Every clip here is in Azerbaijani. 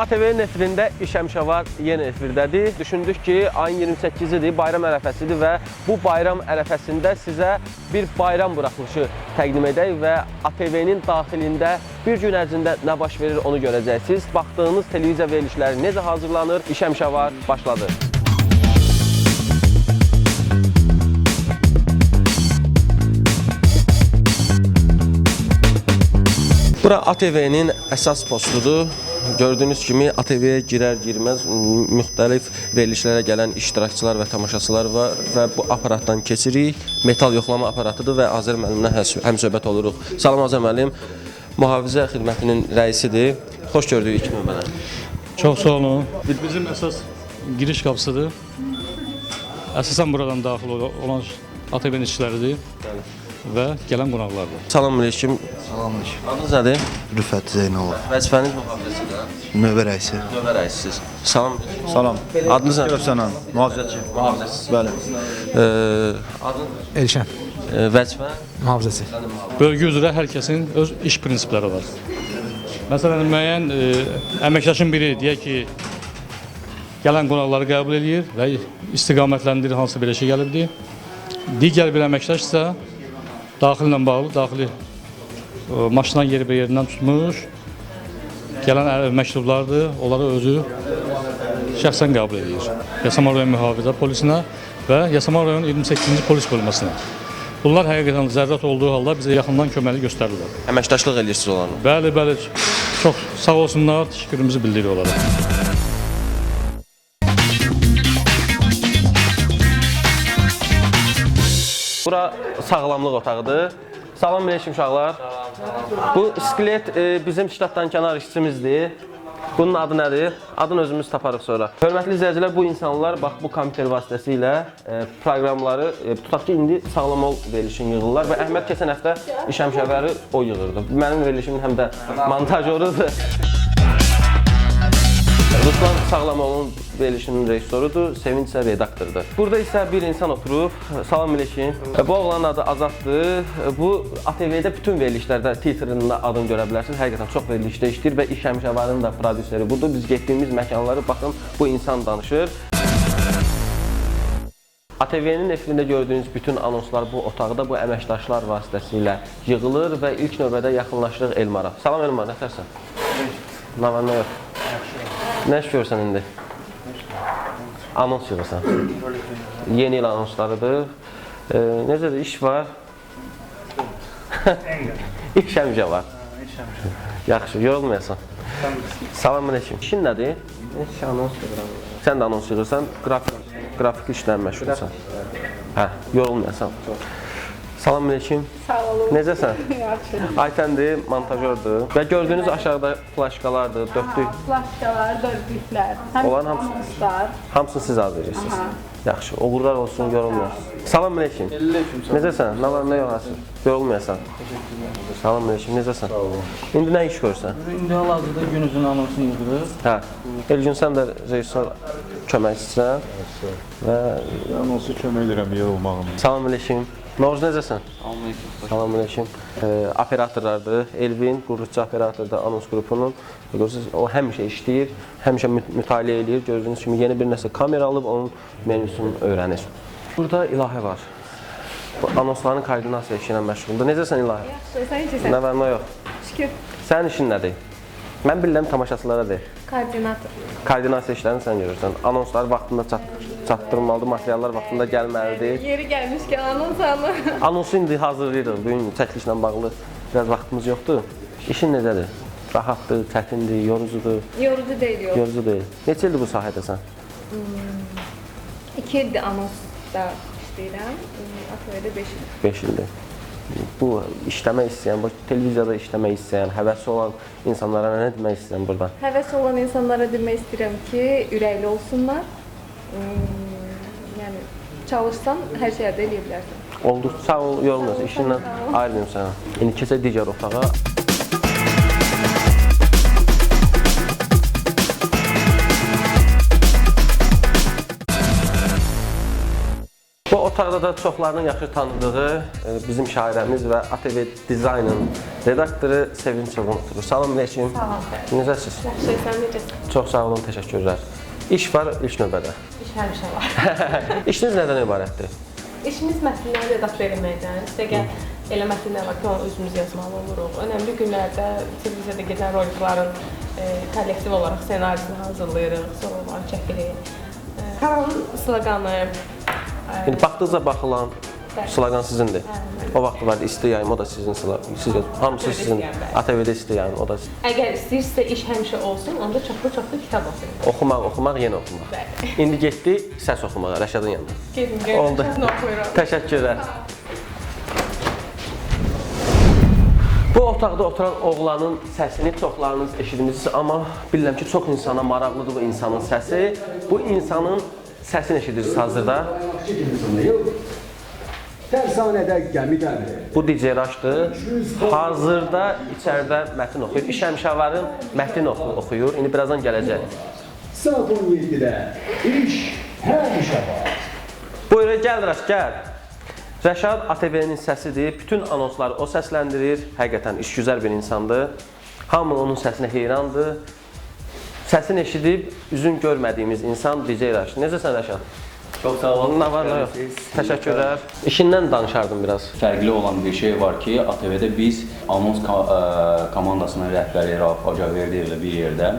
ATV nefrində İş Həmişə Var yenə efirdədir. Düşündük ki, ayın 28-idir, bayram ərəfəsidir və bu bayram ərəfəsində sizə bir bayram buraxılışı təqdim edək və ATV-nin daxilində bir gün ərzində nə baş verir onu görəcəksiniz. Baxdığınız televiziya verilişləri necə hazırlanır? İş Həmişə Var başladı. Bura ATV-nin əsas postudur. Gördüyünüz kimi ATV-yə girər-girməz müxtəlif verilişlərə gələn iştirakçılar və tamaşaçılar var və bu aparatdan keçirik. Metal yoxlama aparatıdır və Azər müəllimlə həmsöhbət oluruq. Salam Azər müəllim, mühafizə xidmətinin rəisidir. Xoş gördük ilk növbədə. Çox sağ olun. Bizim əsas giriş qapısıdır. Əsasən buradan daxil olan ATV-nin işçiləridir və gələn qonaqlardır. Salam aleyküm. Salam aleyküm. Adınız nədir? Rüfət Zeynalov. Vəzifəniz mühafizəsidir. Növbə rəisi. Növbə rəisisiz. Salam. Salam. Adınız nədir? Görsənən. Mühafizəçi. Mühafizəsiz. Bəli. Adın? Elşən, Vəzifə? mühafizəçi. Bölgə üzrə hər kəsin öz iş prinsipləri var. Məsələn, müəyyən əməkdaşın biri deyək ki, gələn qonaqları qəbul edir və istiqamətləndirir hansı bir işə gəlibdir. Digər bir əməkdaş isə daxillə bağlı, daxili maşından yerindən tutmuş, gələn məktublardır, onları özü şəxsən qəbul edir. Yasamal rayon mühafizə polisinə və Yasamal rayon 28-ci polis bölməsinə. Bunlar həqiqətən zərurət olduğu halda bizə yaxından köməkli göstərirlər. Əməkdaşlıq edirsiniz onlarla. Bəli, bəli, çox sağ olsunlar, təşəkkürümüzü bildiririk onlara. Bura sağlamlıq otağıdır. Salam aleyküm uşaqlar. Bu skelet bizim ştatdan kənar işçimizdir. Bunun adı nədir? Adını özümüz taparıq sonra. Hörmətli izləyicilər, bu insanlar bax bu kompüter vasitəsilə proqramları tutaq ki, indi sağlam ol verilişini yığırlar və Əhməd keçən həftə İş Həmişə Varı o yığırdı. Mənim verilişimin həm də montajyorudur. Ruslan Sağlamovun verilişinin rejissorudur, Sevinç isə redaktordur. Burada isə bir insan oturub, salam aleyküm. Bu oğlanın adı Azaddır. Bu ATV-də bütün verilişlərdə titrində adını görə bilərsiniz. Həqiqətən çox verilişdə işləyir və İş Həmişə Varın da prodüseri budur. Biz getdiyimiz məkanları, baxın, bu insan danışır. ATV-nin efirində gördüyünüz bütün anonslar bu otaqda, bu əməkdaşlar vasitəsilə yığılır və ilk növbədə yaxınlaşırıq Elmara. Salam Elmar, nətərsən? Nə var, nə yox? Nə iş görürsən indi? Anons yığırsan. Yeni il anonslarıdır. Necədir, iş var? İş həmişə var. Yaxşı, yorulmayasan. Salam aleyküm. İşin nədir? Anons yığıram. Sən də anons yığırsan, qrafik işlərlə məşğulsan. Hə, yorulmayasan. Salam aleyküm. Sağ olun. Necəsən? Yaxşı. Aytəndir, montajördur. Və gördüyünüz aşağıda flaşkalardır, dörtlük. Flaşkalar, dörtlüklər, Olan hamısı anonslar. Hamısını siz hazırlayırsınız. Yaxşı, uğurlar olsun, yorulmayasın. Salam aleyküm. Necəsən? Nə var, nə yox asın? Yorulmayasan. Salam aleyküm, necəsən? Sağ olun. İndi nə iş görürsən? İndi hal-hazırda gün üzrə anonsunu yığırıq. Hə. Elgün, sən də rejissor köməkçisən. Və anonsu kömək edirəm yığılmağını. salam aleyküm. Novruz necəsən? Salam aleyküm. Operatorlardır. Elvin, qurrucu operatordur anons qrupunun. Görürsünüz, o həmişə işləyir, həmişə mütaliə edir. Gördüyünüz kimi yeni bir nəsə kamera alıb onun menüsünü öyrənir. Burada İlahə var. Bu anonsların koordinasiya işi ilə məşğuldur. Necəsən İlahə? Yaxşı, sən necəsən? Nə var, nə yox? Şükür. Sənin işin nədir? Mən bilirəm tamaşaçılara deyil. Koordinator. Koordinasiya işlərini sən görürsən. Anonslar vaxtında çatdırılmalıdır, materiallar vaxtında gəlməlidir. Yeri gəlmişkən anons alır. Anonsu indi hazırlayırıq. Bugün çəkilişlə bağlı biraz vaxtımız yoxdur. İşin necədir? Rahatdır, çətindir, yorucudur? Yorucu deyil, yox. Yorucu deyil. Neçə ildir bu sahədəsən? 2 ildir anonsda işləyirəm. ATV-də 5 il. 5 ildir. Bu işləmək istəyən, bu televiziyada işləmək istəyən, həvəsi olan insanlara nə demək istəyirəm burada? Həvəs olan insanlara demək istəyirəm ki, ürəkli olsunlar. Yəni, çalışsan, hər şey əldə edə bilərsən. Oldu, sağ ol, yorulmuyorsun. İşindən ayrılmıyorum sana. İndi keçək digər otağa. Bu otaqda da çoxlarının yaxşı tanıdığı bizim şairəmiz və ATV Dizaynın redaktoru Sevinç Çoban oturur. Salam aleyküm. Salam. Necəsiz? Yaxşı, sən necəsən? Çox sağ olun, təşəkkürlər. İş var ilk növbədə. İş həmişə var. İşiniz nədən ibarətdir? İşimiz mətnləri redaktör eləməkdən, istəgə elə mətnlər var ki, onu özümüz yazmalı oluruq. Önəmli günlərdə televiziyada gedən rolikların kollektiv olaraq ssenarisini hazırlayırıq, sonra onları çəkirik. Kanalın sloqanı. İndi baxdıqca baxılan sloqan sizindir. O vaxt var isti yayım, o da sizin sloqan. Hamısı sizin. ATV-də isti yayım, o da sizin. Əgər istəyirsə iş həmişə olsun, onda çoxlu kitab oxuyun. Oxumaq, yenə oxumaq. Bəli. İndi getdi səs oxumağa Rəşadın yanında. Gedin, Oldu. nə oxuyuram. Təşəkkürlər. Bu otaqda oturan oğlanın səsini çoxlarınız eşitmişsiniz, amma bilirəm ki, çox insana maraqlıdır bu insanın səsi. Bu insanın səsini eşidirsiniz hazırda. Tərsanədə gəmi gəlir. Bu DJ Raşdır. Hazırda içəridə mətn oxuyur. İş həmişəvarın mətn oxuyur. İndi birazdan gələcək. Saat 17-də iş həmişə var. Buyur, gəl Raş, gəl. Rəşad ATV-nin səsidir. Bütün anonsları o səsləndirir. Həqiqətən işgüzar bir insandır. Hamı onun səsinə heyrandır. Səsini eşidib, üzün görmədiyimiz insan DJ Raş. Necəsən Rəşad? Çox sağ olun. Nə var, nə yox? Təşəkkürlər. İşindən danışardım biraz. Fərqli olan bir şey var ki, ATV-də biz anons komandasının rəhbəri Rauf Acaverdi ilə bir yerdə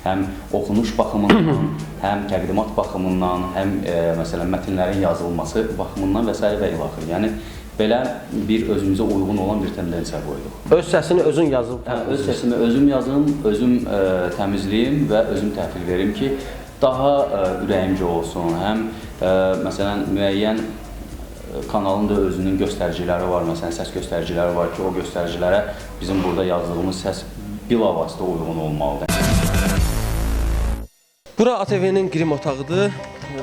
həm oxunuş baxımından, həm təqdimat baxımından, həm məsələn mətnlərin yazılması baxımından və s. və ilaxır. Yəni belə bir özümüzə uyğun olan bir tendensiya qoyduq. Öz səsini özün yazıb. Öz səsimi özüm yazım, özüm təmizləyim və özüm təhvil verim ki, daha ürəyimcə olsun. Həm məsələn müəyyən kanalın da özünün göstəriciləri var, məsələn səs göstəriciləri var ki, o göstəricilərə bizim burada yazdığımız səs bilavasitə uyğun olmalıdır. Bura ATV-nin qrim otağıdır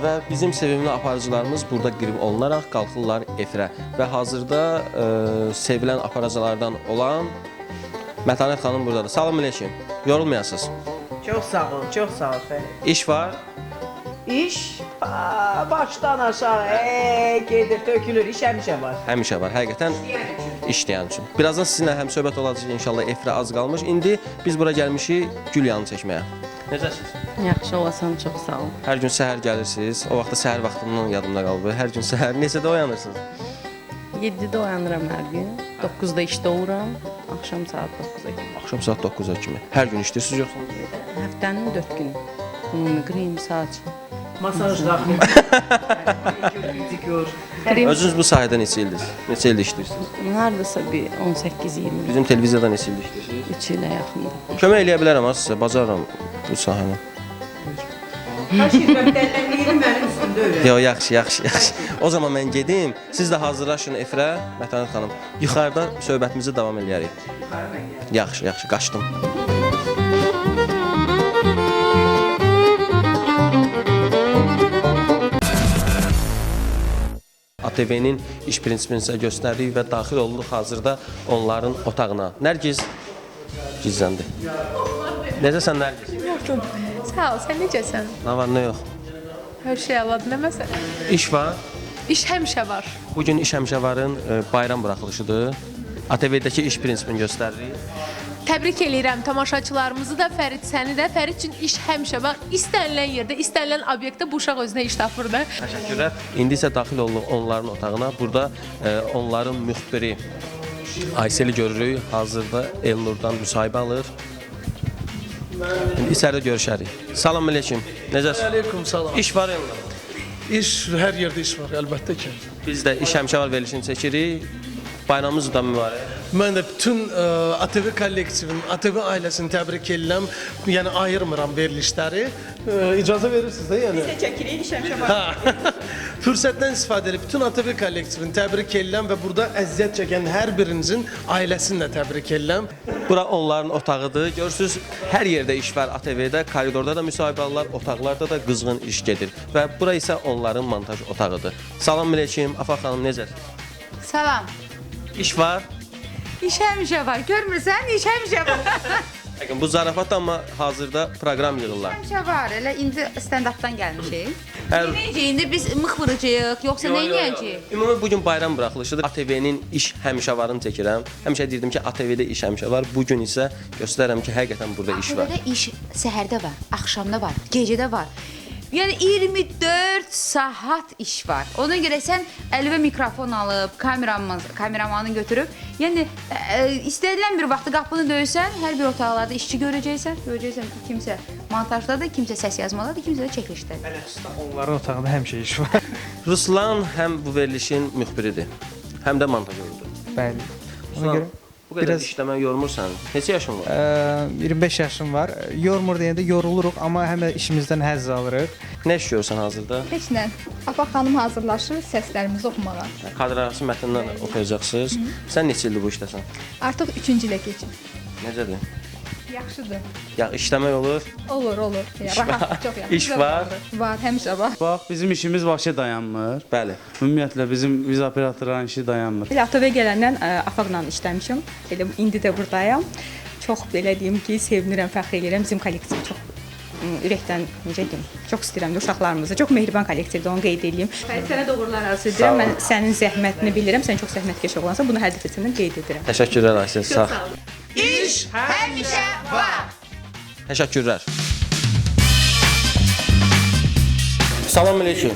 və bizim sevimli aparıcılarımız burada qrim olunaraq qalxırlar efirə və hazırda sevilən aparıcılardan olan Mətanət xanım buradadır. Salam aleyküm. Yorulmayasınız. Çox sağ ol, çox sağ ol Fərid. İş var. İş başdan aşağı gedir, tökülür, iş həmişə var. Həmişə var, həqiqətən işləyən üçün. Birazdan sizinlə həm söhbət olacaq inşallah efirə az qalmış. İndi biz bura gəlmişik Gülyanı çəkməyə. Necəsiniz? Yaxşı olasan, çox sağ ol. Hər gün səhər gəlirsiniz. O vaxtda səhər vaxtından yadımda qalıb. Hər gün səhər neçədə oyanırsınız? 7-də oyanıram hər gün. 9-da işdə oluram. Axşam saat 9-a kimi. Axşam saat 9-a kimi. Hər gün işləyirsiniz yoxsa? Həftənin 4 günü. Ümumi qrim, saç. Masajlar. Gör. Özünüz bu sahədə neçə ildir? Neçə ildir işləyirsiniz? Hardasa bir 18-20 Bizim televiziyada neçə ildir işləyirsiniz? 3 ilə yaxındır. Kömək eləyə bilərəm ha sizə, bacarıram bu sahəni. Hər şey mənim üstümdə öyrən. Yox, yaxşı. O zaman mən gedim. Siz də hazırlaşın efirə, Mətanət xanım. Yuxarıda söhbətimizi davam eləyərik. Yaxşı, qaçdım. ATV-nin iş prinsipini sizə göstərdik və daxil olduq hazırda onların otağına. Nərgiz gizləndi. Necəsən Nərgiz? Yoxdur. Sağ ol, sən necəsən? Nə var, nə yox? Hər şey əladır, nə məsələ? İş var. İş həmişə var. Bugün iş həmişəvarın bayram buraxılışıdır. ATV-dəki iş prinsipini göstəririk. Təbrik eləyirəm tamaşaçılarımızı da, Fərid səni də. Fərid üçün iş həmişə var. İstənilən yerdə, istənilən obyektdə bu uşaq özünə iş tapır da. Təşəkkürlər. İndi isə daxil olduq onların otağına. Burada onların müxbiri Ayseli görürük. Hazırda Elnurdan müsahibə alır. İndi içəridə görüşərik. Salam aleyküm. Necəsiz? Aleyküm salam. İş var Elnur. İş, hər yerdə iş var, əlbəttə ki. Biz də iş həmişəvar verilişini çəkirik. Bayramımız da mübarək. Mən də bütün ATV kollektivinin, ATV ailəsini təbrik edirəm. Yəni ayırmıram verilişləri. İcazə verirsiniz də yəni. Biz də çəkirik, iş həmişə var. Fürsətdən istifadə edib bütün ATV kollektivini təbrik edirəm və burada əziyyət çəkən hər birinizin ailəsini də təbrik edirəm. Bura onların otağıdır. Görürsüz, hər yerdə iş var ATV-də. Koridorda da müsahibə alırlar, otaqlarda da qızğın iş gedir. Və bura isə onların montaj otağıdır. Salam aleyküm, Afaq xanım necəsiz? Salam. İş var. İş həmişə var. Görmürsən? İş həmişə var. Bu zarafat amma hazırda proqram yığırlar. Həmişə var, elə indi stand-updan gəlmişik. Hər- Necə indi biz mıx vuracağıq, yoxsa nə edəcəyik? Ümumi bugün bayram buraxılışıdır. ATV-nin iş həmişə varını çəkirəm. Həmişə deyirdim ki, ATV-də iş həmişə var. Bu gün isə göstərərəm ki, həqiqətən burada iş var. ATV-də iş səhərdə var, axşamda var, gecədə var. Yəni 24 saat iş var. Ona görə sən əlinə mikrofon alıb, kameramanı götürüb, yəni istədilən bir vaxtda qapını döysən, hər bir otaqlarda işçi görəcəksən ki, kimsə montajdadır, kimsə səs yazmadadır, kimsə də çəkilişdədir. Onların otağında həmişə iş var. Ruslan həm bu verilişin müxbiridir, həm də montajörüdür. Bəli. Ona Ruslan, görə bu qədər işləmə yormur səni. Neçə yaşın var? 25 yaşım var. Yormur deyəndə yoruluruq, amma həm də işimizdən həzz alırıq. Nə iş görürsən hazırda? Heç nə. Afaq xanım hazırlaşır səslərimizi oxumağa. Kadr arası mətnlər oxuyacaqsınız. Sən neçə ildir bu işdəsən? Artıq 3-cü ilə keçib. Necədir? Yaxşıdır. Ya işləmək olur? Olur. Rahat, çox yaxşı. İş var? Var, həmişə var. Bax, bizim işimiz vəhşi dayanmır. Bəli. Ümumiyyətlə bizim viza operatorların işi dayanmır. Elə ATV gələndən Afaqla işləmişəm. Elə indi də burdayam. Çox belə deyim ki, sevinirəm, fəxr edirəm. Bizim kollektiv çox ürəkdən necə deyim, çox istəyirəm də uşaqlarımızı. Çox mehriban kollektivdir, onu qeyd edeyim. Sənə doğrular arzu edirəm. Mən sənin zəhmətini bilirəm. Sən çox zəhmətkeş oğlansan. Bunu hədif etsəndən qeyd edirəm. Təşəkkürlər Aysel, sağ ol. İş həmişə var. Təşəkkürlər. Salam aleyküm.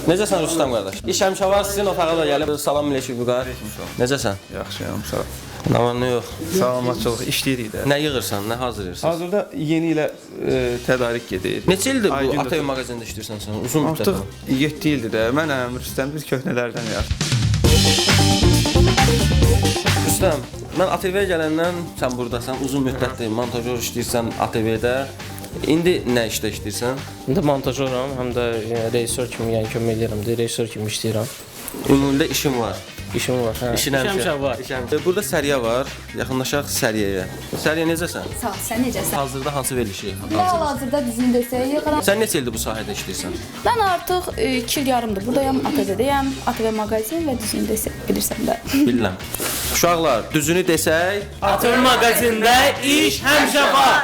Necəsən Rüstəm qardaş? İş həmişə var, sizin otağa da gəlib. Salam aleyküm Vüqar. Necəsən? Yaxşıyam, sağ ol. Nə var, nə yox? Salamatçılıq, işləyirik də. Nə yığırsan, nə hazırlayırsan? Hazırda yeni ilə tədarik gedir. Neçə ildir bu ATV mağazində işləyirsən sən? Uzun müddət. Artıq 7 ildir də. Mənəm Rüstəm, biz köhnələrdən yaxşı. Rüstəm, mən ATV-yə gələndən sən burdasan, uzun müddətdir montajör işləyirsən ATV-də. İndi nə işdə işləyirsən? İndi montajyoram, həm də rejissor kimi, yəni kömək edirəm də, rejissor kimi işləyirəm. Ümumiyyətlə işim var. İşim var, hə. İşin həmişə var. Burada səriyə var. Yaxınlaşaq səriyəyə. Səriyə necəsən? Sağ ol, sən necəsən? Hazırda hansı verilişi? Hal-hazırda bizim desək, Sən neçə ildir bu sahədə işləyirsən? mən artıq 2 il yarımdır buradayam, ATV-deyəm, ATV mağazin və düzünü desək, bilirsən də. Bilirəm. Uşaqlar, düzünü desək, ATV mağazində iş həmişə var.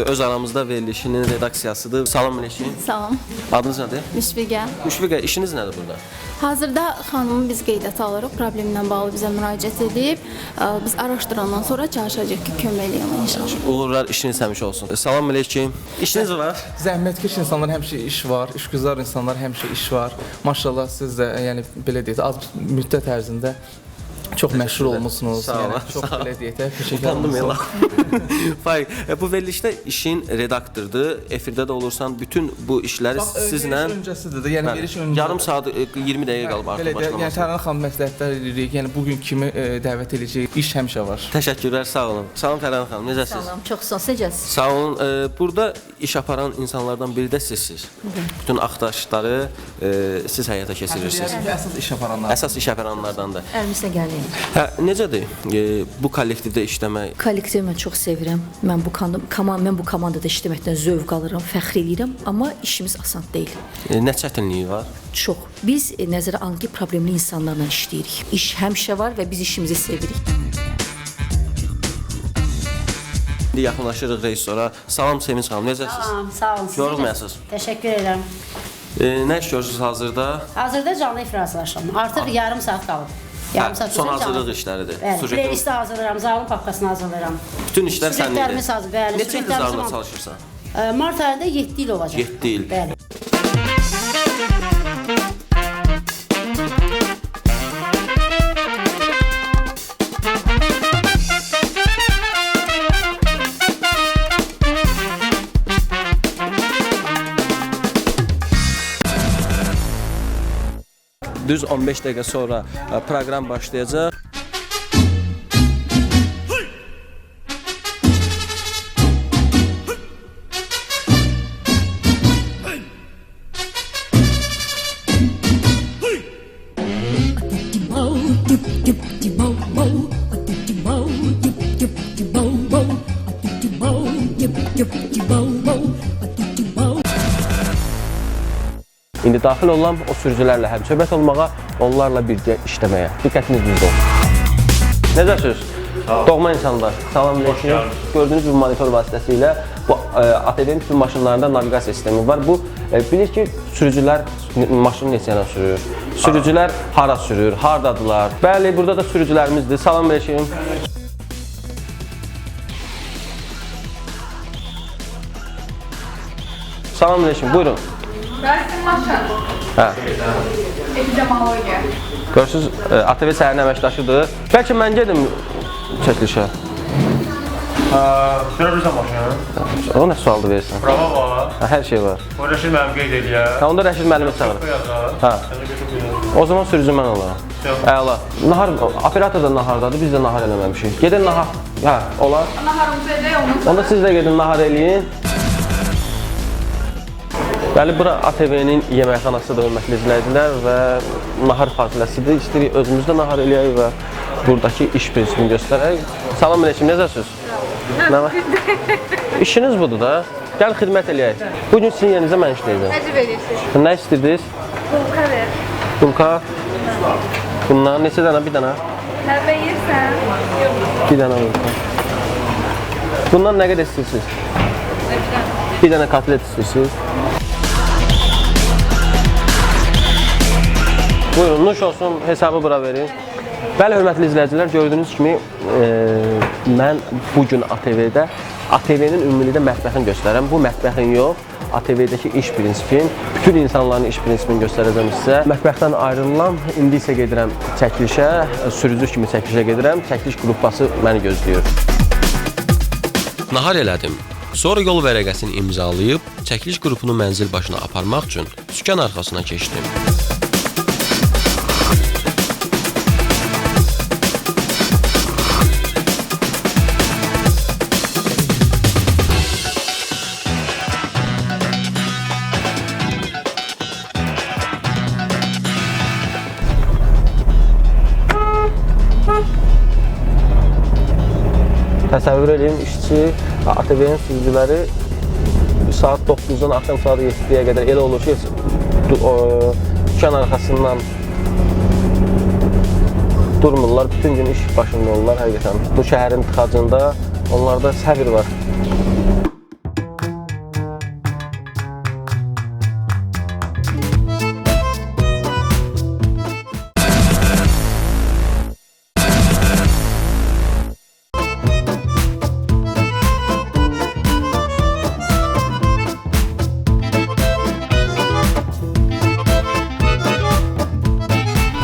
Öz aramızda verilişinin redaksiyasıdır. Salam aleyküm. Salam. Adınız nədir? Müşfiqə. Müşfiqə, işiniz nədir burada? Hazırda xanımı biz qeydiyyata alırıq. Problemlə bağlı bizə müraciət edib. Biz araşdırandan sonra çalışacağıq ki, kömək eləyəm inşallah. Uğurlar, işiniz həmişə olsun. Salam aleyküm. İşiniz var? Zəhmətkeş insanlar həmişə iş var, işgüzar insanlar həmişə iş var. Maşallah siz də yəni belə deyək, az müddət ərzində çox məşhur olmusunuz. Sağ olun. Yəni çox belə deyək, peşəkar Utandım elə. olmusunuz. Faiq, bu verilişdə işin redaktordur. Efirdə də olursan, bütün bu işləri sizlə öncəsidir də, yəni veriş öncə. yarım saat 20 dəqiqə qalıb artıq başlamasına. Yəni Tərlan xanım məsləhətlər edirik. Yəni bu gün kimi dəvət edəcəyik. İş həmişə var. Təşəkkürlər, sağ olun. Salam Tərlan xanım, necəsiniz? Salam, çox sağ olun. Necəsiniz? Sağ olun. Burada iş aparan insanlardan biri də sizsiniz. Bütün axtarışları siz həyata keçirirsiniz. Əsas iş aparanlar. Əsas iş aparanlardandır. Əlimizdə gəlir. Hə, necədir bu kollektivdə işləmək? Kollektivi mən çox sevirəm. Mən bu komandada işləməkdən zövq alıram, fəxr edirəm, amma işimiz asan deyil. Nə çətinliyi var? Çox. Biz nəzərə alın ki, problemli insanlarla işləyirik. İş həmişə var və biz işimizi sevirik. İndi yaxınlaşırıq rejissora. Salam Sevinç xanım, necəsiniz? Salam, sağ olun. Siz Yorulmayasınız. Təşəkkür edirəm. Nə iş görürsünüz hazırda? Hazırda canlı ifra hazırlaşıram. Artıq yarım saat qalıb. Yarım saat Son hazırlıq işləridir. Bəli, playlisti hazırlayıram, zalın papkasını hazırlayıram. Bütün işlər sənindir. Süjetlərimiz hazır, bəli. Neçə ildir zalında çalışırsan? Mart ayında 7 il olacaq. 7 il. Bəli. Düz 15 dəqiqə sonra proqram başlayacaq. İndi İndi daxil olam o sürücülərlə həmsöhbət olmağa, onlarla birgə işləməyə. Diqqətiniz bizdə olsun. Necəsiz? Doğma insanlar, salam aleyküm. Gördüyünüz bu monitor vasitəsilə bu ATV-nin bütün maşınlarında naviqasiya sistemi var. Bu bilir ki, sürücülər maşını neçə yana sürür, sürücülər hara sürür, hardadılar. Bəli, burada da sürücülərimizdir. Salam aleyküm. Salam aleyküm, buyurun. Bəzən maşın. Hə. Epidemiologiya. Görürsünüz, ATV səhərin əməkdaşıdır. Bəlkə mən gedim çəkilişə. Sürə bilirsən maşını? O nə sualdı verirsən? Prava var. Hər şey var. O Rəşid müəllim qeyd eləyər. Onda Rəşid müəllimi çağırır. Hə. O zaman sürücü mən olaram. Əla. Nahar, operator da nahardadır, biz də nahar eləməmişik. Gedin nahar, hə, olar. Naharımızı edək, ondan sonra. Onda siz də gedin nahar eləyin. Bəli, bura ATV-nin yeməkxanasıdır, hörmətli izləyicilər və nahar fasiləsidir. İstəyirik özümüzdə nahar eləyək və buradakı iş prinsipini göstərək. Salam aleyküm, necəsiniz? Nə var? İşiniz budur da. Gəl xidmət eləyək. Bugün sizin yerinizə mən işləyəcəm. Necə verirsiniz? Nə istəyirdiniz? Bulka ver. Bulka. Bundan neçə dənə? Bir dənə? Nəvə yeyirsən? Bir dənə bulka. Bundan nə qədər istəyirsiniz? Bir dənə kotlet istəyirsiniz? Buyurun, nuş olsun, hesabı bura verin. Bəli, hörmətli izləyicilər, gördüyünüz kimi mən bugün ATV-də ATV-nin ümumilikdə mətbəxini göstərəm. Bu mətbəxin yox, ATV-dəki iş prinsipin, bütün insanların iş prinsipini göstərəcəm sizə. Mətbəxdən ayrılıram, indi isə gedirəm çəkilişə, sürücü kimi çəkilişə gedirəm. Çəkiliş qrupası məni gözləyir. Nahar elədim. Sonra yol vərəqəsini imzalayıb, çəkiliş qrupunu mənzil başına aparmaq üçün sükan arxasına keçdim. Təsəvvür edin, işçi, ATV-nin sürücüləri saat 9-dan axşam saat 7-yə qədər elə olur ki, dükan arxasından durmurlar, bütün gün iş başında olurlar həqiqətən. Bu şəhərin tıxacında onlarda səbir var.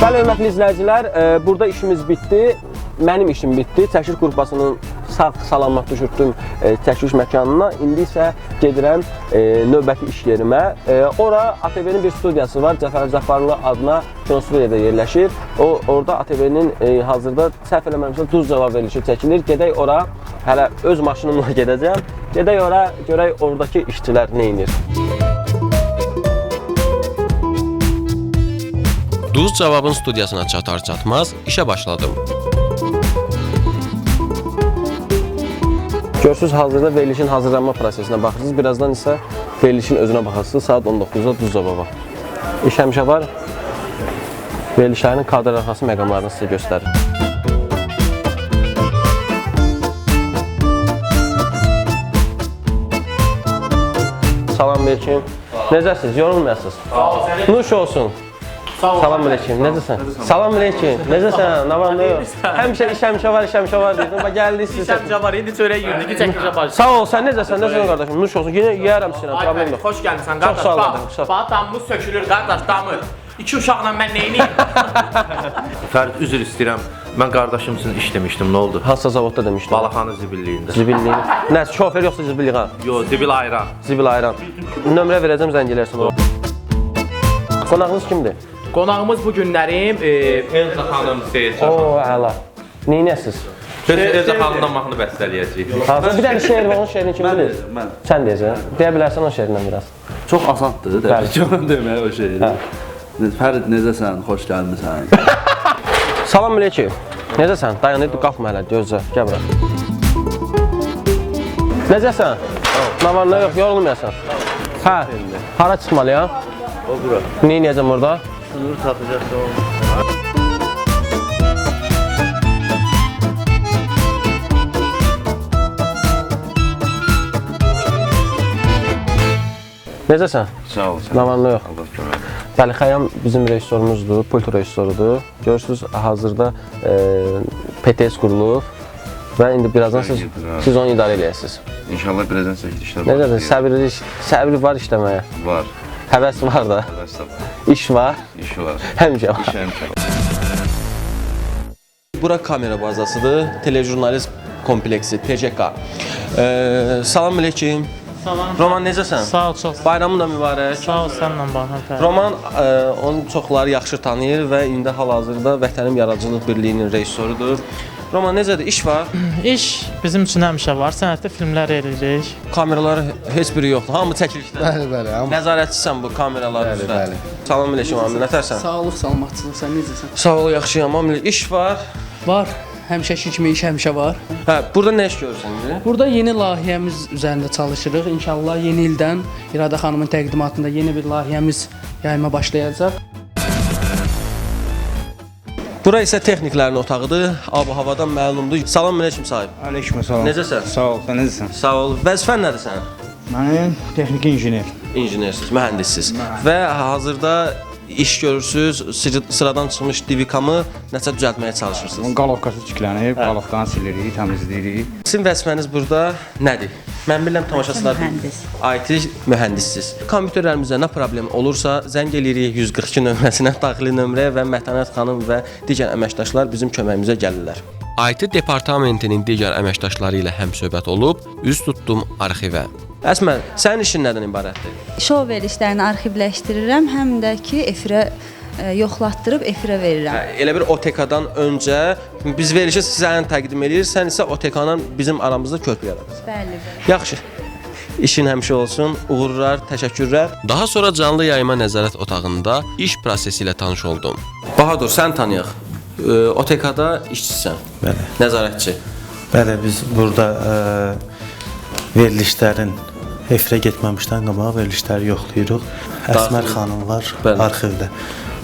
Bəli, hörmətli izləyicilər, burada işimiz bitdi, mənim işim bitdi. Çəkiliş qrupasının sağ-salamat düşürtdüm çəkiliş məkanına. İndi isə gedirəm növbəti iş yerimə. Ora ATV-nin bir studiyası var, Cəfər Cəfərli adına kinostudiyada yerləşir. Orada ATV-nin hazırda səhv eləməmişsə duz cavab verilişi çəkilir. Gedək ora, hələ öz maşınımla gedəcəm. Gedək ora, görək oradakı işçilər nə edir. Duz cavabın studiyasına çatar-çatmaz işə başladım. Görürsünüz, hazırda verilişin hazırlanma prosesinə baxırsınız. Birazdan isə verilişin özünə baxırsınız. Saat 19-da duz cavaba. İş həmişə var. Verilişlərin kadr arxası məqamlarını sizə göstərir. Salam aleyküm. Necəsiniz? Yorulmayasınız? Nuş olsun. Salam aleyküm, necəsən? Salam aleyküm, necəsən? Nə var, nə yox? Həmişə iş həmişə var dedim. Bax, gəldik siz. İş həmişə var, indi çörək yürüdük ki, çəkilişə başlayaq. Sağ ol, sən necəsən? Necəsən qardaşım? Nuş olsun, yenə yeyərəm sinə, problem yox. Xoş gəlmişsən qardaş, bax, damımız sökülür qardaş, damır. İki uşaqla mən neyniyim? Fərid, üzr istəyirəm. Mən qardaşım üçün iş demişdim, nə oldu? Hansısa zavodda demişdim. Balaxanı zibilliyində. Zibilliyində? Nə, şofer yoxsa zibilliğan? Yox, zibil ayran. Zibil ayran. Nömrə verəcəm, zəng elərsən. Qonağınız kimdir? Qonağımız bu günlərim Elza xanım Seyircan. Oo, əla. Neynəsiz? Elza xanımdan mahnı bəstələyəcəyik. Hazır, bir dənə şeir var, onun şeirini kim bilir? Mən. Sən deyəcəksən. Deyə bilərsən o şeirindən biraz. Çox asandır, təbii ki, onu demək o şeiri. Fərid, necəsən? Xoş gəlmisən. Salam aleyküm. Necəsən? Dayanıb, qalxma hələ, gözlə, gəl bura. Necəsən? Nə var, nə yox, yorulmayasan. Hə, hara çıxmalıyam? O bura. Nə edəcəm orada? Sınır tapacaqsa o. Necəsən? Sağ ol. Namanlı yox. Allah kömək. Bəli, Xəyam bizim rejissorumuzdur, pult rejissorudur. Görürsünüz, hazırda PTS qurulub və indi birazdan siz onu idarə edəcəksiniz. İnşallah birazdan çəkilişlər Necədir? Səbir var işləməyə? Var. Həvəs var da. Həvəs də var. İş var. İş var. Həmişə var. İş həmişə var. Bura kamera bazasıdır. Telejurnalist kompleksi TCK. Salam aleyküm. Salam. Roman necəsən? Sağ ol, çox. Bayramın da mübarək. Sağ ol, sənlə bağlı. Roman onun çoxları yaxşı tanıyır və indi hal-hazırda Vətənim Yaradıcılıq Birliyinin rejissorudur. Roman necədir? İş var? İş bizim üçün həmişə var. Sənətli filmlər edirik. Kameralar heç biri yoxdur. Hamı çəkilişdə. Bəli. Nəzarətçisən bu kameralar üzrə. Salam aleyküm Amil, nətərsən? Sağlıq, salamatlıq, sən necəsən? Sağ ol, yaxşıyam Amil. İş var? Var. Həmişəki kimi iş həmişə var. Hə, burada nə iş görürsən indi? Burada yeni layihəmiz üzərində çalışırıq. İnşallah yeni ildən İradə xanımın təqdimatında yeni bir layihəmiz yayıma başlayacaq. Bura isə texniklərin otağıdır. Ab-havadan məlumdur. Salam aleyküm sahib. Aleyküm salam. Necəsən? Sağ ol, sən necəsən? Sağ ol. Vəzifən nədir sənin? Mənim texniki injiner. İnjinersiz, mühəndissiniz. Və hazırda iş görürsüz, sıradan çıxmış DV-kamı nəsə düzəltməyə çalışırsınız. Qalovkası çiklənib, qalovkanı silirik, təmizləyirik. Sizin vəzifəniz burada nədir? Mən bilirəm tamaşaçılar IT mühəndissiniz. Kompüterlərimizdə nə problem olursa, zəng eləyirik 142 nömrəsinə, daxili nömrəyə və Mətanət xanım və digər əməkdaşlar bizim köməyimizə gəlirlər. IT departamentinin digər əməkdaşları ilə həmsöhbət olub, üz tutdum arxivə. Əsmər, sənin işin nədən ibarətdir? Şou verilişlərini arxivləşdirirəm, həm də ki, efirə yoxlatdırıb efirə verirəm. Elə bir OTK-dan öncə biz verilişi sizə təqdim edirik, sən isə OTK-dan bizim aramızda körpü yaradırsan. Bəli. Yaxşı. İşin həmişə olsun, uğurlar, təşəkkürlər. Daha sonra canlı yayıma nəzarət otağında iş prosesi ilə tanış oldum. Bahadur, sən tanıyaq. OTK-da işçisən. Bəli. Nəzarətçi. Bəli, biz burada verilişlərin efirə getməmişdən qabaq verilişləri yoxlayırıq. Əsmər xanım var arxivdə.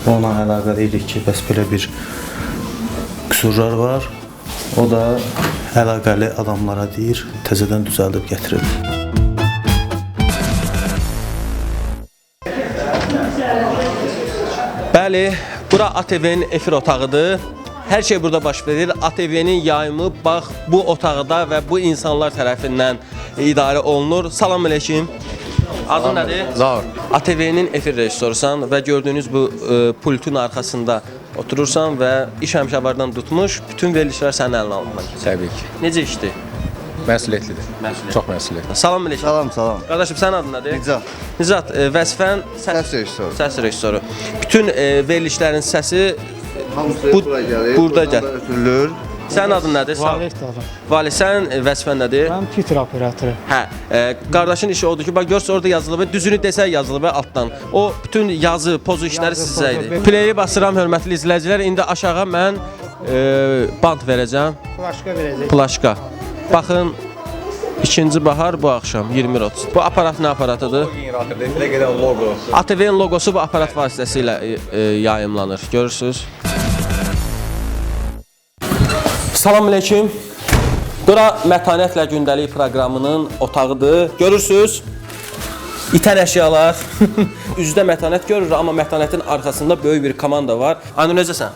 Onunla əlaqəli idik ki, bəs belə bir qüsurlar var. O da əlaqəli adamlara deyir, təzədən düzəldib gətirir. Bəli, bura ATV-nin efir otağıdır. Hər şey burada baş verir. ATV-nin yayımı bax bu otaqda və bu insanlar tərəfindən idarə olunur. Salam aleyküm. Adın nədir? Zaur. ATV-nin efir rejissorusan və gördüyünüz bu pultun arxasında oturursan və iş həmşəvardan tutmuş bütün verilişlər sənin əlinə alınır. Təbii ki. Necə işdir? Məsuliyyətlidir. Məsuliyyətli. Çox məsuliyyətli. Salam aleyküm. Salam. Qardaşım, sənin adın nədir? Nicat. Nicat, vəzifən Səs rejissoru. Səs rejissoru. Bütün verilişlərin səsi hamısı bura gəlir. Burada gəl. Ötürülür. Sənin adın nədir? Valeh adım. Valeh, sənin vəzifən nədir? Mən Twitter operatoru. Hə, qardaşın işi odur ki, bax görsə orada yazılıb, düzünü desə yazılıb altdan. O bütün yazı, pozu işləri sizə idi. Play'i basıram hörmətli izləyicilər. İndi aşağı mən bant verəcəm. Plaşka verəcək. Plaşka. Baxın, ikinci bahar bu axşam 20:30. Bu aparat nə aparatıdır? ATV-nin loqosu bu aparat vasitəsilə yayımlanır. Görürsüz? Salam aleyküm. Bura Mətanətlə gündəlik proqramının otağıdır. Görürsüz? İtən əşyalar. Üzdə Mətanət görür, amma Mətanətin arxasında böyük bir komanda var. Aynur, necəsən?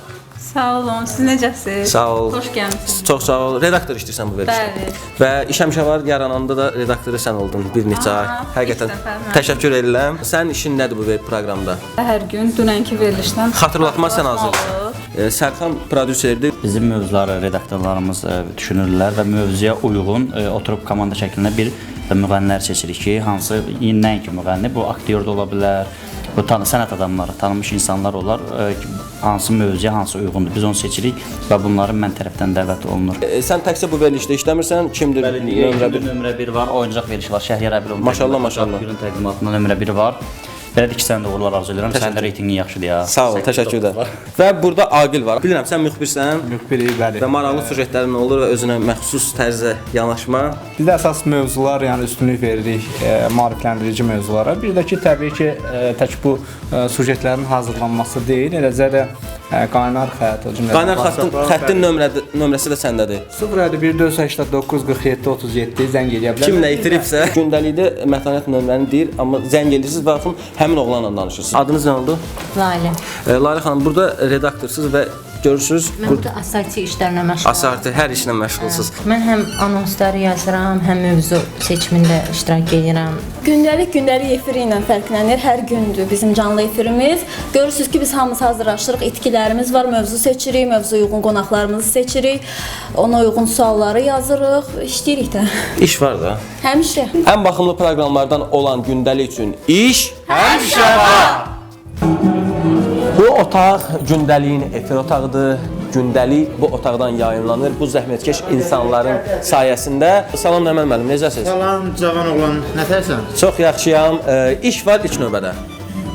Sağ olun, siz necəsiniz? Sağ ol. Xoş gəlmisiniz. Çox sağ ol. Redaktor işləyirsən bu verilişdə. Bəli. Və iş həmşəvar yarananda da redaktoru sən oldun bir neçə ay. Həqiqətən təşəkkür edirəm. Sənin işin nədir bu proqramda? Hər gün dünənki verilişdən xatırlatma sən hazırlayırsan. Sərxan prodüserdir. Bizim mövzuları redaktorlarımız düşünürlər və mövzuya uyğun oturub komanda şəklində bir müğənnilər seçirik ki, hansı nəinki müğənni, bu aktyor da ola bilər, bu sənət adamları, tanınmış insanlar olar, hansı mövzuya, hansı uyğundur. Biz onu seçirik və bunların mən tərəfdən dəvət olunur. Sən təkcə bu verilişdə işləmirsən, kimdir? Nömrə 1 var, oyuncaq verilişi var, Şəhriyar Əbilov. Maşallah, maşallah. Günün təqdimatında nömrə 1 var. Belə də ki, sən də uğurlar arzu edirəm. Sənin də reytinqin yaxşıdır ya. Sağ ol, təşəkkür edirəm. Və burada Aqil var. Bilirəm, sən müxbirsən. Müxbirik, bəli. Və maraqlı sujetlərin olur və özünə məxsus tərzə yanaşma. Bizdə əsas mövzular, yəni üstünlük veririk maarifləndirici mövzulara. Bir də ki, təbii ki, tək bu sujetlərin hazırlanması deyil, eləcə də qaynar xətt, o cümlədən qaynar xəttin nömrəsi də səndədir. 051 489 47 37 zəng eləyə bilər. Kim nə itiribsə, gündəlikdə mətanət nömrəni deyir, amma zəng edirsiniz və baxın həmin oğlanla danışırsınız. Adınız nə oldu? Lalə. Lalə xanım, burada redaktorsuz və görürsüz. Mən burada asarti işlərlə məşğulam. Asarti, hər işlə məşğulsuz. Mən həm anonsları yazıram, həm mövzu seçimində iştirak edirəm. Gündəlik efiri ilə fərqlənir. Hər gündür bizim canlı efirimiz. Görürsüz ki, biz hamımız hazırlaşırıq, itkilərimiz var, mövzu seçirik, mövzu uyğun qonaqlarımızı seçirik, ona uyğun sualları yazırıq, işləyirik də. İş var da. Həmişə. Ən baxımlı proqramlardan olan gündəlik üçün iş həmişə var. Bu otaq gündəliyin efir otağıdır. Gündəlik bu otaqdan yayımlanır. Bu zəhmətkeş insanların sayəsində. Salam Nəmən müəllim, necəsiniz? Salam cavan oğlan, nətərsən? Çox yaxşıyam. İş var ilk növbədə.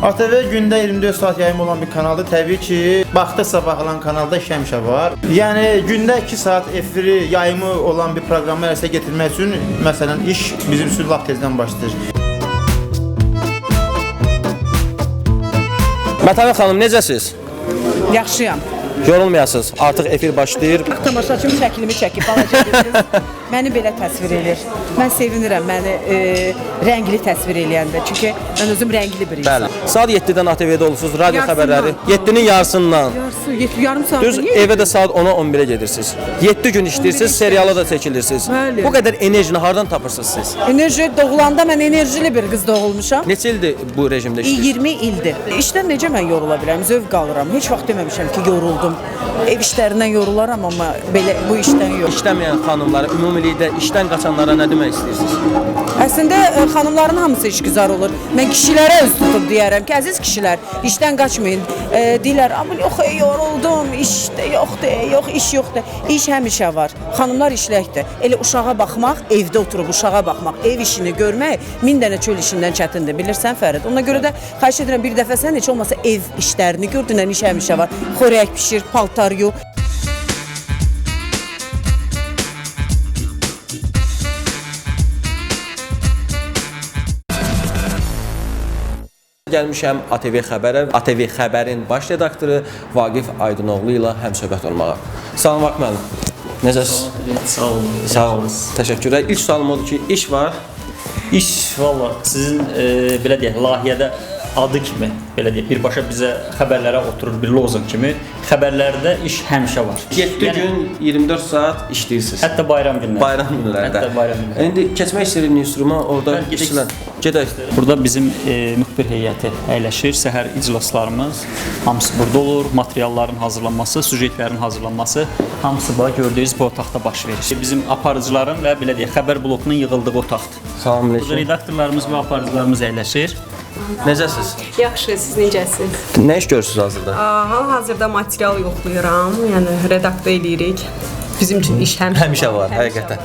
ATV gündə 24 saat yayım olan bir kanaldır. Təbii ki, baxdıqca baxılan kanalda iş həmişə var. Yəni gündə 2 saat efiri yayımı olan bir proqramı ərsə getirmək üçün məsələn iş bizim üçün lap tezdən başlayır. Mətanət xanım, necəsiniz? Yaxşıyam. Yorulmayasınız. Artıq efir başlayır. Tamaşaçım şəklimi çəkib, balaca bilirsiniz. Məni belə təsvir edir. Mən sevinirəm məni rəngli təsvir eləyəndə. Çünki mən özüm rəngli bir insanım. Bəli. Saat 7-dən ATV-də olursunuz. Radio xəbərləri 7-nin yarısından. Yarım saat. Düz evə də saat 10-a 11-ə gedirsiniz. 7 gün işləyirsiniz, seriala da çəkilirsiniz. Bəli. Bu qədər enerjini hardan tapırsınız siz? Enerji doğulanda mən enerjili bir qız doğulmuşam. Neçə ildir bu rejimdə işləyirsiniz? 20 ildir. İşdən necə mən yorula bilirəm? Zövq alıram. Heç vaxt deməmişəm ki, yoruldum. Ev işlərindən yorularam, amma belə bu işdən yox. İşləməyən xanımlara, ümumilikdə işdən qaçanlara nə demək istəyirsiniz? Əslində xanımların hamısı işgüzar olur. Mən kişilərə öz tutub deyərəm ki, əziz kişilər, işdən qaçmayın. Deyirlər, amma yox, yoruldum, işdə yoxdur, yox, iş yoxdur. İş həmişə var. Xanımlar işləkdir. Elə uşağa baxmaq, evdə oturub uşağa baxmaq, ev işini görmək 1000 dənə çöl işindən çətindir. Bilirsən Fərid? Ona görə də xahiş edirəm bir dəfə sən heç olmasa ev işlərini gör, dünən iş həmişə var. Xörək bişir, paltar yu. Gəlmişəm ATV Xəbərə, ATV Xəbərin baş redaktoru Vaqif Aydınoğlu ilə həmsöhbət olmağa. Salam Vaqif müəllim. Necəsiniz? Sağ olun. Sağ olun. Təşəkkürlər. İlk sualım odur ki, iş var. İş valla sizin belə deyək, layihədə adı kimi, belə deyək, birbaşa bizə xəbərlərə oturur bir lozun kimi, xəbərlərdə iş həmişə var. 7 gün 24 saat işləyirsiniz. Hətta bayram günlərində. Bayram günlərində. Hətta bayram günlərində. İndi keçmək istəyirik newsroom-a, orada işlən. Gedək. Burada bizim müxbir heyəti əyləşir, səhər iclaslarımız hamısı burada olur, materialların hazırlanması, sujetlərin hazırlanması hamısı bax gördüyünüz bu otaqda baş verir. Bizim aparıcıların və belə deyək, xəbər blokunun yığıldığı otaqdır. Salam əleykum. Burada redaktorlarımız və aparıcılarımız əyləşir. Necəsiniz? Yaxşı, siz necəsiniz? Nə iş görürsünüz hazırda? Hal-hazırda material yoxlayıram, yəni redaktor eləyirik. Bizim üçün iş həmişə var, həqiqətən.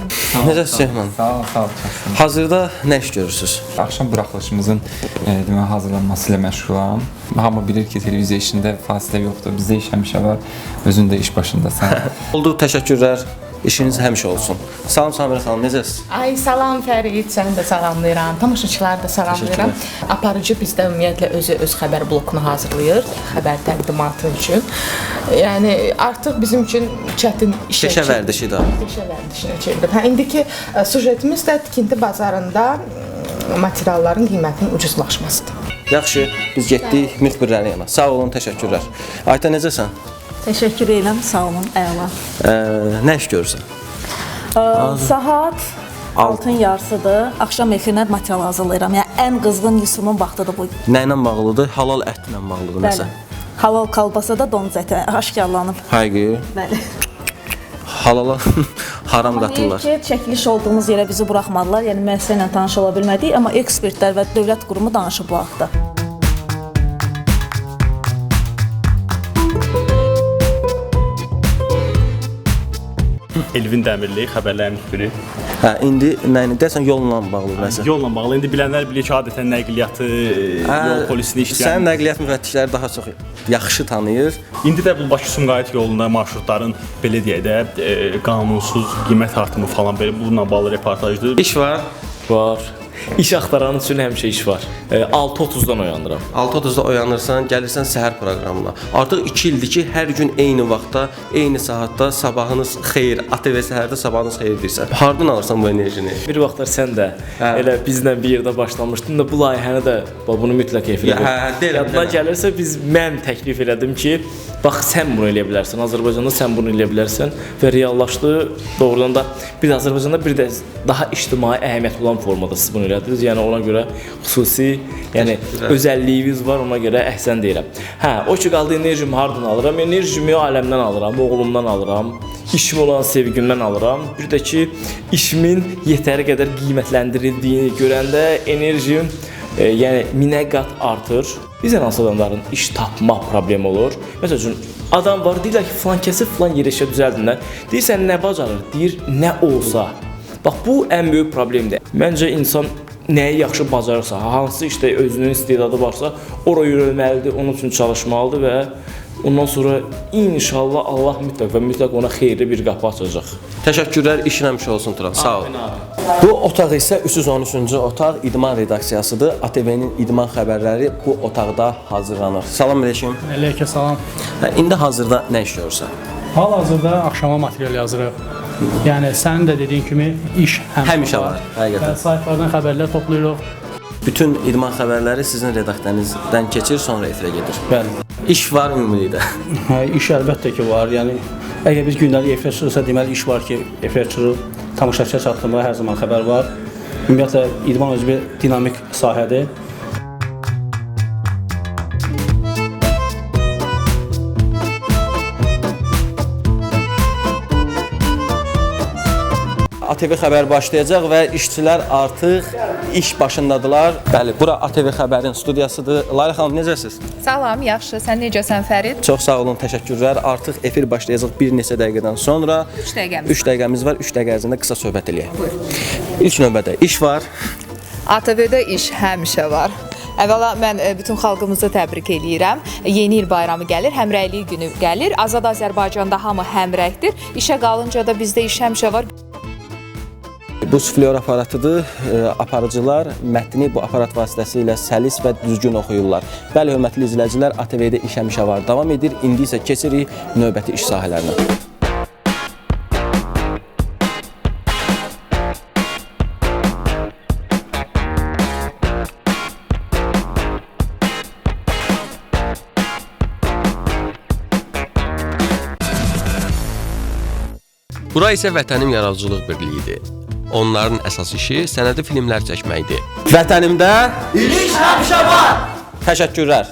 Necəsiz Sehman? Sağ ol. Hazırda nə iş görürsünüz? Axşam buraxılışımızın demək hazırlanması ilə məşğulam. Hamı bilir ki, televiziya işində fasilə yoxdur. Bizdə iş həmişə var. Özün də iş başındasan. Oldu, təşəkkürlər. İşiniz həmişə olsun. Salam Samir xanım, necəsiz? Ay, salam Fərid, səni də salamlayıram. Tamaşaçıları da salamlayıram. Aparıcı bizdə ümumiyyətlə öz xəbər blokunu hazırlayır, xəbər təqdimatı üçün. Yəni artıq bizim üçün çətin işə peşə vərdişi də. Peşə vərdişinə çevrilib. İndiki sujetimiz də tikinti bazarında materialların qiymətinin ucuzlaşmasıdır. Yaxşı, biz getdik müxbirlərin yanına. Sağ olun, təşəkkürlər. Ayta necəsən? Təşəkkür edirəm, sağ olun, əla. Nə iş görürsən? Saat altın yarısıdır. Axşam efirinə material hazırlayıram. Yəni ən qızğın newsroom vaxtıdır bu. Nə ilə bağlıdır? Halal ətlə bağlıdır nəsə? Halal kalbasada donuz əti aşkarlanıb. Həqiqi? Bəli. Halala haram qatırlar. Deyir ki, çəkiliş olduğumuz yerə bizi buraxmadılar. Yəni müəssisə ilə tanış ola bilmədik, amma ekspertlər və dövlət qurumu danışıb bu haqda. Elvin Dəmirli, xəbərlərin müxbiri. Hə, indi nə deyirsən yolla bağlı nəsə? Yolla bağlı. İndi bilənlər bilir ki, adətən nəqliyyatı, yol polisini işləyən. Sən nəqliyyat müfəttişləri daha çox yaxşı tanıyır. İndi də bu Bakı-Sumqayıt yolunda marşrutların belə deyək də qanunsuz qiymət artımı falan belə bununla bağlı reportajdır. İş var. Var. İş axtaran üçün həmişə iş var. 6:30-dan oyanıram. 6:30-da oyanırsan, gəlirsən səhər proqramına. Artıq 2 ildir ki, hər gün eyni vaxtda, eyni saatda sabahınız xeyir, ATV səhərdə sabahınız xeyir deyirsən. Hardan alırsan bu enerjini? Bir vaxtlar sən də elə bizlə bir yerdə başlamışdın da bu layihəni də bunu mütləq efirə qoy. Yadına gəlirsə mən təklif elədim ki, bax sən bunu eləyə bilərsən, Azərbaycanda sən bunu eləyə bilərsən və reallaşdı. Doğrudan da biz Azərbaycanda bir də daha ictimai əhəmiyyət olan formada siz bunu elədiniz. Yəni ona görə xüsusi, yəni özəlliyiniz var, ona görə əhsən deyirəm. Hə, o ki qaldı enerjimi hardan alıram? Enerjimi aləmdən alıram, oğlumdan alıram, işim olan sevgimdən alıram. Bir də ki, işimin yetəri qədər qiymətləndirildiyini görəndə enerjim yəni minə qat artır. Bizə hansı adamların iş tapma problemi olur. Məsəl üçün adam var, deyirlər ki, filan kəsi filan yerə işə düzəldinlər. Deyirsən nə bacarır? Deyir nə olsa. Bax bu ən böyük problemdir. Məncə insan nəyi yaxşı bacarırsa, hansı işdə özünün istedadı varsa, ora yönəlməlidir, onun üçün çalışmalıdır və ondan sonra inşallah Allah mütləq ona xeyirli bir qapı açacaq. Təşəkkürlər, işin həmişə olsun Turan. Sağ ol. Bu otaq isə 313-cü otaq İdman redaksiyasıdır. ATV-nin idman xəbərləri bu otaqda hazırlanır. Salam əleykum. Əleykum salam. İndi hazırda nə iş görürsən? Hal-hazırda axşama material yazırıq. Yəni sənin də dediyin kimi iş həmişə var. Həqiqətən. Saytlardan xəbərlər toplayırıq. Bütün idman xəbərləri sizin redaktörünüzdən keçir, sonra efirə gedir. Bəli. İş var ümumilikdə. Hə, iş əlbəttə ki var. Yəni əgər biz gündəlik efirə çıxırsa, deməli iş var ki, efirə çıxır. Tamaşaçıya çatdırmağa hər zaman xəbər var. Ümumiyyətlə idman özü bir dinamik sahədir. ATV xəbər başlayacaq və işçilər artıq iş başındadılar. Bəli, bura ATV xəbərin studiyasıdır. Layla xanım, necəsiz? Salam, yaxşı. Sən necəsən Fərid? Çox sağ olun, təşəkkürlər. Artıq efir başlayacaq bir neçə dəqiqədən sonra. 3 dəqiqəmiz. 3 dəqiqəmiz var. 3 dəqiqə ərzində qısa söhbət eləyək. Buyur. İlk növbədə iş var. ATV-də iş həmişə var. Əvvəla mən bütün xalqımızı təbrik eləyirəm. Yeni il bayramı gəlir, həmrəylik günü gəlir. Azad Azərbaycanda hamı həmrəkdir. İşə qalınca da bizdə iş həmişə var. Bu suflyor aparatıdır. Aparıcılar mətni bu aparat vasitəsilə səlis və düzgün oxuyurlar. Bəli, hörmətli izləyicilər, ATV-də iş həmişə var davam edir. İndi isə keçirik növbəti iş sahələrinə. Bura isə Vətənim Yaradıcılıq Birliyidir. Onların əsas işi sənədi filmlər çəkməkdir. Vətənimdə iş həmişə var. Təşəkkürlər.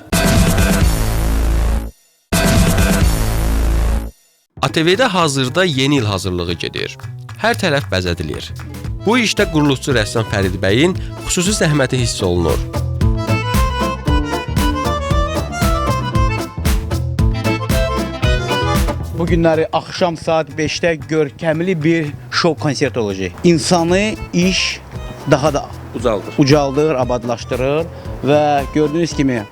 ATV-də hazırda yeni il hazırlığı gedir. Hər tərəf bəzədilir. Bu işdə quruluşçu rəssam Fərid bəyin xüsusi zəhməti hiss olunur. Bu günləri axşam saat 5-də görkəmli bir şou konsert olacaq. İnsanı iş daha da ucaldır, abadlaşdırır və gördüyünüz kimi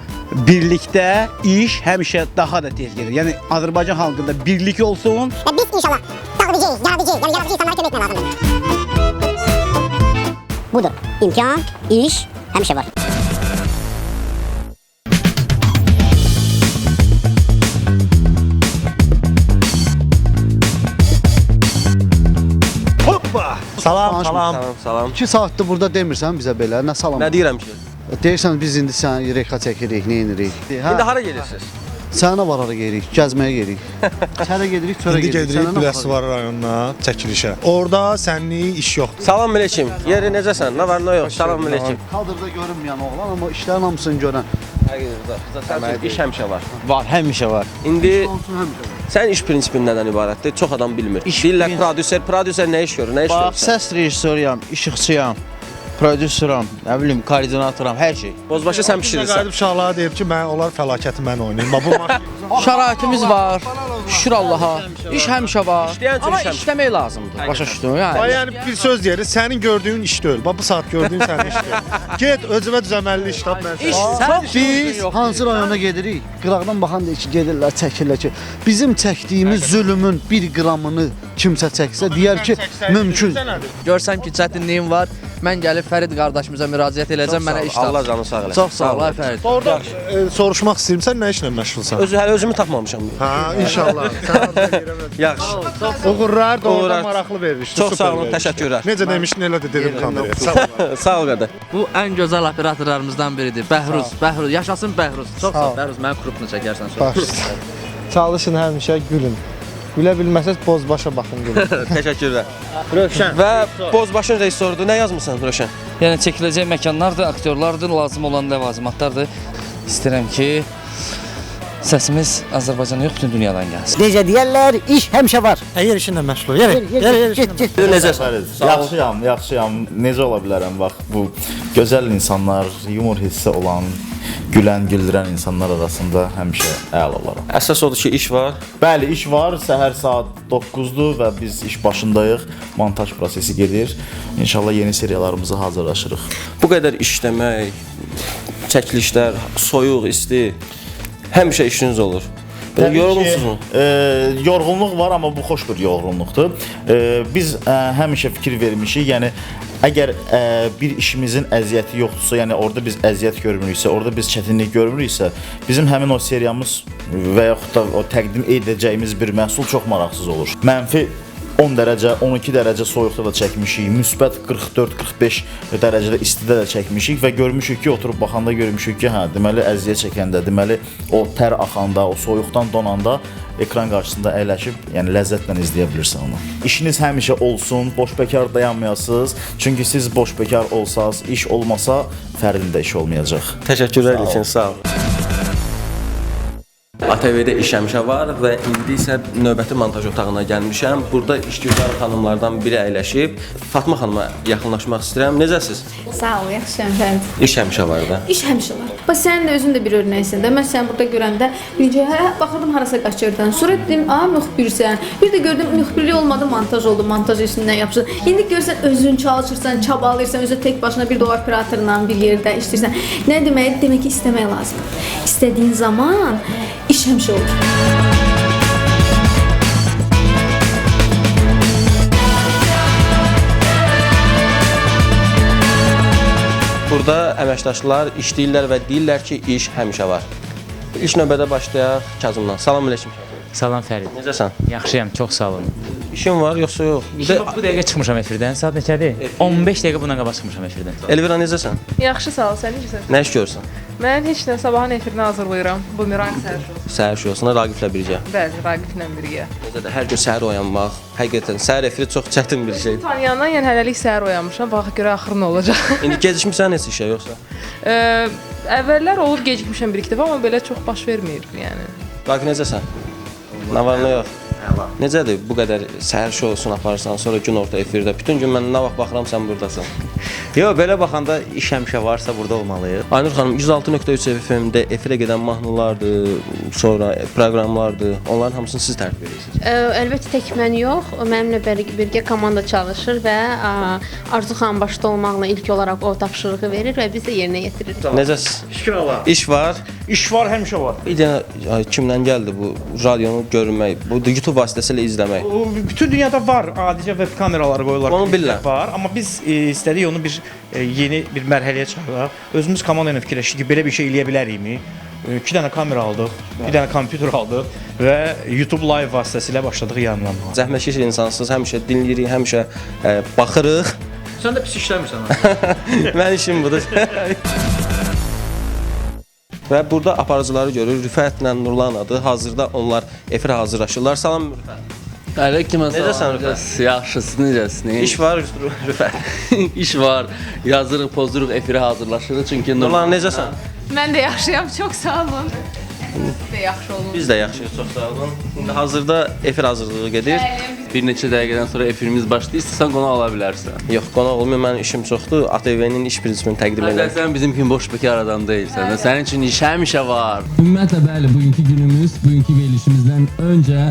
birlikdə iş həmişə daha da tez gedir. Yəni Azərbaycan xalqında birlik olsun. Və biz inşallah yaradıcı insanlara kömək etmək lazımdır. Budur. İmkan, iş həmişə var. Salam, salam. 2 saatdır burada demirsən bizə belə, nə salam? Nə deyirəm ki? Deyirsən biz indi sən rekha çəkirik, nə edirik? İndi hara gedirsiniz? Sənə var hara gedirik, gəzməyə gedirik. Çərə gedirik, çörə gedirik. İndi gedirik Biləsuvar rayonuna çəkilişə. Orada sənlik iş yoxdur. Salam əleykum. Yeri necəsən? Nə var, nə yox? Salam əleykum. Kadrda görünməyən oğlan, amma işlərin hamısını görən. Həqiqətən iş həmişə var. Var, həmişə var. İndi sən iş prinsipin nədən ibarətdir? Çox adam bilmir. Deyirlər prodüser nə iş görür, nə iş görür? Bax, səs rejissoruyam, işıqçıyam, prodüseram, nə bilim, koordinatoram, hər şey. Bozbaşı sən bişirirsən. Qayıdıb uşaqlara deyib ki, onlar fəlakəti mən oynayım. Şəraitimiz var, Şükür Allaha. İş həmişə var. İşləyən üçün Amma iş həmişə. işləmək lazımdır. Başa düşdün? Yəni. Yani bir söz deyərik, sənin gördüyün iş deyil. Bax bu saat gördüyün sənin iş deyil. Get özünə düzəməlli iş tap mən. Biz hansı rayona gedirik? Qıraqdan baxan da ki, gedirlər, çəkirlər ki, bizim çəkdiyimiz zülmün 1 qramını kimsə çəksə, deyər ki, mümkün. Görsəm ki, çətinliyim var. Mən gəlib Fərid qardaşımıza müraciət edəcəm, mənə iş Allah canı sağ eləsin. Çox sağ ol, ay Fərid. Orada soruşmaq istəyirəm, sən nə işlə məşğulsan? Hələ özümü tapmamışam. Ha, inşallah. Yaxşı. Uğurlar, doğrudan maraqlı verilişdir. Çox sağ olun, təşəkkürlər. Necə demişdin, elə də dedim kameraya. Sağ ol. Sağ ol qardaş. Bu ən gözəl operatorlarımızdan biridir. Bəhruz, Bəhruz. Yaşasın Bəhruz. Çox sağ ol, Bəhruz. Mənim qrupunu çəkərsən sonra. Çalışın həmişə gülün. Gülə bilməsəz bozbaşa baxın gülün. Təşəkkürlər. Rövşən. Və Bozbaşın rejissorudur. Nə yazmısan Rövşən? Yəni çəkiləcək məkanlardır, aktyorlardır, lazım olan ləvazimatlardır. İstəyirəm ki, səsimiz Azərbaycana yox, bütün dünyadan gəlsin. Necə deyərlər, iş həmişə var. Əgər işinlə məşğul ol. Get. Necəsən? Yaxşıyam, yaxşıyam. Necə ola bilərəm? Bax, bu gözəl insanlar, yumor hissi olan, gülən, güldürən insanlar arasında həmişə əla olaram. Əsas odur ki, iş var. Bəli, iş var. Səhər saat 9-dur və biz iş başındayıq. Montaj prosesi gedir. İnşallah yeni seriyalarımıza hazırlaşırıq. Bu qədər işləmək, çəkilişlər, soyuq, isti, həmişə işiniz olur. Belə yorğunsunuzmu? Yorğunluq var, amma bu xoş bir yorğunluqdur. Biz həmişə fikir vermişik, yəni əgər bir işimizin əziyyəti yoxdursa, yəni orada biz əziyyət görmürüksə, orada biz çətinlik görmürüksə, bizim həmin o seriyamız və yaxud da o təqdim edəcəyimiz bir məhsul çox maraqsız olur. Mənfi 10 dərəcə, 12 dərəcə soyuqda da çəkmişik, müsbət 44-45 dərəcədə istidə də çəkmişik və görmüşük ki, oturub baxanda görmüşük ki, hə, deməli əziyyət çəkəndə, deməli o tər axanda, o soyuqdan donanda ekran qarşısında əyləşib, yəni ləzzətlə izləyə bilirsən onu. İşiniz həmişə olsun, boş bekar dayanmayasınız. Çünki siz boş bekar olsaz, iş olmasa, Fəridin də iş olmayacaq. Təşəkkürlər üçün, sağ ol. ATV-də iş həmişə var və indi isə növbəti montaj otağına gəlmişəm. Burada işgüzar xanımlardan biri əyləşib. Fatma xanıma yaxınlaşmaq istəyirəm. Necəsiz? Sağ ol, yaxşıyam Fərid. İş həmişə var da. İş həmişə var. Bax sən də özün də bir örnəksən də. Mən səni burada görəndə necə baxırdım harasa qaçırdan. Sonra dedim, "A, müxbirsən." Bir də gördüm müxbirlik olmadı, montaj oldu. Montaj işindən yapışdın. İndi görsən özün çalışırsan, çabalayırsan, özü tək başına bir də operatorla bir yerdə işləyirsən. Nə deməkdir? Demək ki, istəmək lazımdır. İstədiyin zaman iş həmişə olur. Burada əməkdaşlar işləyirlər və deyirlər ki, iş həmişə var. İlk növbədə başlayaq Kazımdan. Salam əleykum. Salam Fərid. Necəsən? Yaxşıyam, çox sağ olun. İşin var yoxsa yox? Bu dəqiqə çıxmışam efirdən. Saat neçədir? 15 dəqiqə bundan qabaq çıxmışam efirdən. Elvira necəsən? Yaxşı sağ ol, sən necəsən? Nə iş görürsən? Mən heç nə sabahın efirini hazırlayıram. Bumerang səhər şovu. Səhər şovusuna Raqiflə birgə. Bəli, Raqiflə birgə. Necədir? Hər gün səhər oyanmaq, həqiqətən səhər efiri çox çətin bir şeydir. Tanıyandan yəni hələlik səhər oyanmışam. Baxa görə axırı nə olacaq. İndi gecikmisən heç işə yoxsa? Əvvəllər olub gecikmişəm bir-iki dəfə, amma belə çox baş verməyib yəni. Raqif necəsən? Nə var nə yox? Necədir bu qədər səhər şousunu aparırsan, sonra gün orta efirdə, bütün gün mən nə vaxt baxıram sən burdasan? Yox, belə baxanda iş həmişə varsa burada olmalıyıq. Aynur xanım, 106.3 FM-də efirə gedən mahnılardır, sonra proqramlardır, onların hamısını siz tərtib edirsiniz. Əlbəttə tək mən yox, mənimlə birgə komanda çalışır və Arzu xanım başda olmaqla ilk olaraq o tapşırığı verir və biz də yerinə yetiririk. Necəsiz? Şükür Allah. İş var. İş var, həmişə var. Bir dənə kimdən gəldi bu radionu görmək, bu YouTube vasitəsilə izləmək? Bütün dünyada var, adicə web kameraları qoyurlar. Onu bilirəm. Var, amma biz istədik onu bir yeni bir mərhələyə çıxaraq. Özümüz komanda ilə fikirləşdik ki, belə bir şey eləyə bilərikmi? 2 dənə kamera aldıq, bir dənə kompüter aldıq və YouTube Live vasitəsilə başladıq yanıma. Zəhmətkeş insansınız, həmişə dinləyirik, həmişə baxırıq. Sən də pis işləmirsən. Mənim işim budur. Və burada aparıcıları görür. Rüfətlə Nurlan adı. Hazırda onlar efirə hazırlaşırlar. Salam Rüfət. Aleyküm salam. Necəsən Rüfət? Yaxşısınız, necəsiniz? İş var Rüfət. İş var. Yazırıq, pozduruq, efirə hazırlaşırıq. Çünki Nurlan necəsən? Mən də yaxşıyam, çox sağ olun. Siz də yaxşı olun. Biz də yaxşıyıq, çox sağ olun. İndi hazırda efir hazırlığı gedir. Bəli, biz Bir neçə dəqiqədən sonra efirimiz başlayır. İstəsən qonaq ala bilərsən. Yox, qonaq olmuyor. Mənim işim çoxdur. ATV-nin iş prinsipini təqdim edirəm. Sən bizim kimi boş bekar adam deyilsən. Sənin üçün iş həmişə var. Ümumiyyətlə bəli, bugünkü günümüz, bugünkü verilişimizdən öncə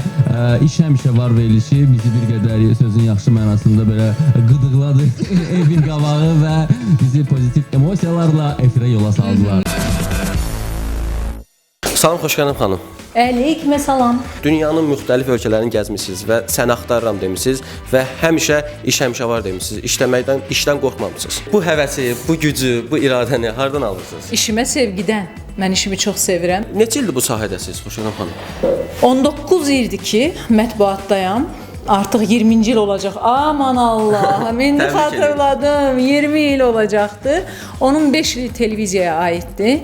iş həmişə var verilişi bizi bir qədər sözün yaxşı mənasında belə qıdıqladı evin qabağı və bizi pozitiv emosiyalarla efirə yola saldılar. Salam, xoş gəldin xanım. Əleyküm salam. Dünyanın müxtəlif ölkələrini gəzmisiniz və səni axtarıram demisiniz və həmişə iş həmişə var demisiniz. İşdən qorxmamısınız. Bu həvəsi, bu gücü, bu iradəni hardan alırsınız? İşimə sevgidən. Mən işimi çox sevirəm. Neçə ildir bu sahədəsiniz, xoş gəldin xanım? 19 ildir ki, mətbuatdayam. Artıq 20-ci il olacaq. Aman Allahım, indi xatırladım. 20 il olacaqdı. Onun 5 ili televiziyaya aiddir.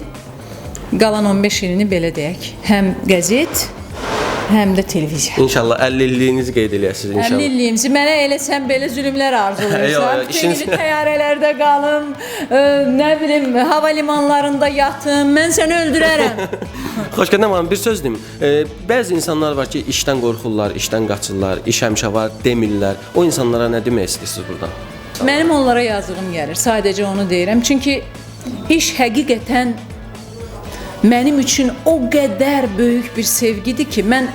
Qalan 15 ilini belə deyək. Həm qəzet, həm də televiziya. İnşallah 50 illiyinizi qeyd eləyəsiniz inşallah. 50 illiyimizi mənə elə sən belə zülmlər arzulayırsan. Bütün ili təyyarələrdə qalım, nə bilim, hava limanlarında yatım, mən səni öldürərəm. Xoş gəldin xanım, bir söz deyim. Bəzi insanlar var ki, işdən qorxurlar, işdən qaçırlar, iş həmişə var demirlər. O insanlara nə demək istəyirsiniz buradan? Mənim onlara yazdığım gəlir, sadəcə onu deyirəm. Çünki iş həqiqətən mənim üçün o qədər böyük bir sevgidir ki, mən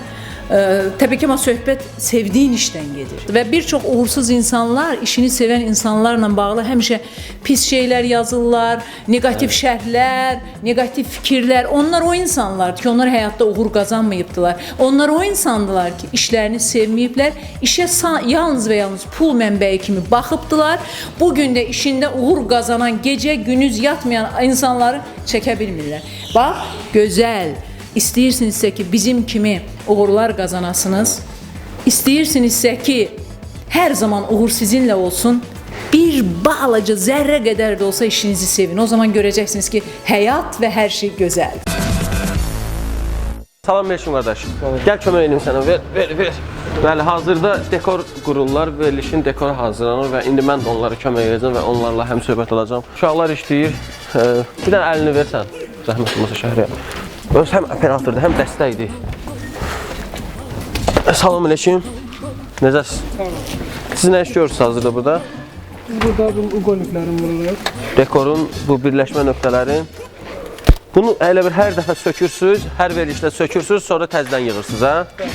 təbii ki, söhbət sevdiyin işdən gedir. Və bir çox uğursuz insanlar, işini sevən insanlarla bağlı həmişə pis şeylər yazırlar, negativ şərhlər, negativ fikirlər. Onlar o insanlardır ki, onlar həyatda uğur qazanmayıbdılar. Onlar o insandılar ki, işlərini sevməyiblər, işə yalnız və yalnız pul mənbəyi kimi baxıbdılar. Bugün də işində uğur qazanan, gecə gündüz yatmayan insanları çəkə bilmirlər. Bax, gözəl. İstəyirsinizsə ki, bizim kimi uğurlar qazanasınız, istəyirsinizsə ki, hər zaman uğur sizinlə olsun, bir balaca zərrə qədər də olsa işinizi sevin. O zaman görəcəksiniz ki, həyat və hər şey gözəl. Salam Melşin qardaş. Gəl kömək edeyim sənə. Ver. Bəli, hazırda dekor qururlar, verilişin dekoru hazırlanır və indi mən də onlara kömək edəcəm və onlarla həm söhbət alacağam. Uşaqlar işləyir. Bir dənə əlini versən, zəhmət olmasa Şəhriyə. Öz həm operatordur, həm dəstəkdir. Salam aleyküm. Necəsiz? Siz nə iş görürsünüz hazırda burada? Burada bu uqoniklərin vurulur. Dekorun, bu birləşmə nöqtələrin. Bunu elə bir hər dəfə sökürsünüz, hər verilişdə sökürsünüz, sonra təzədən yığırsınız, hə?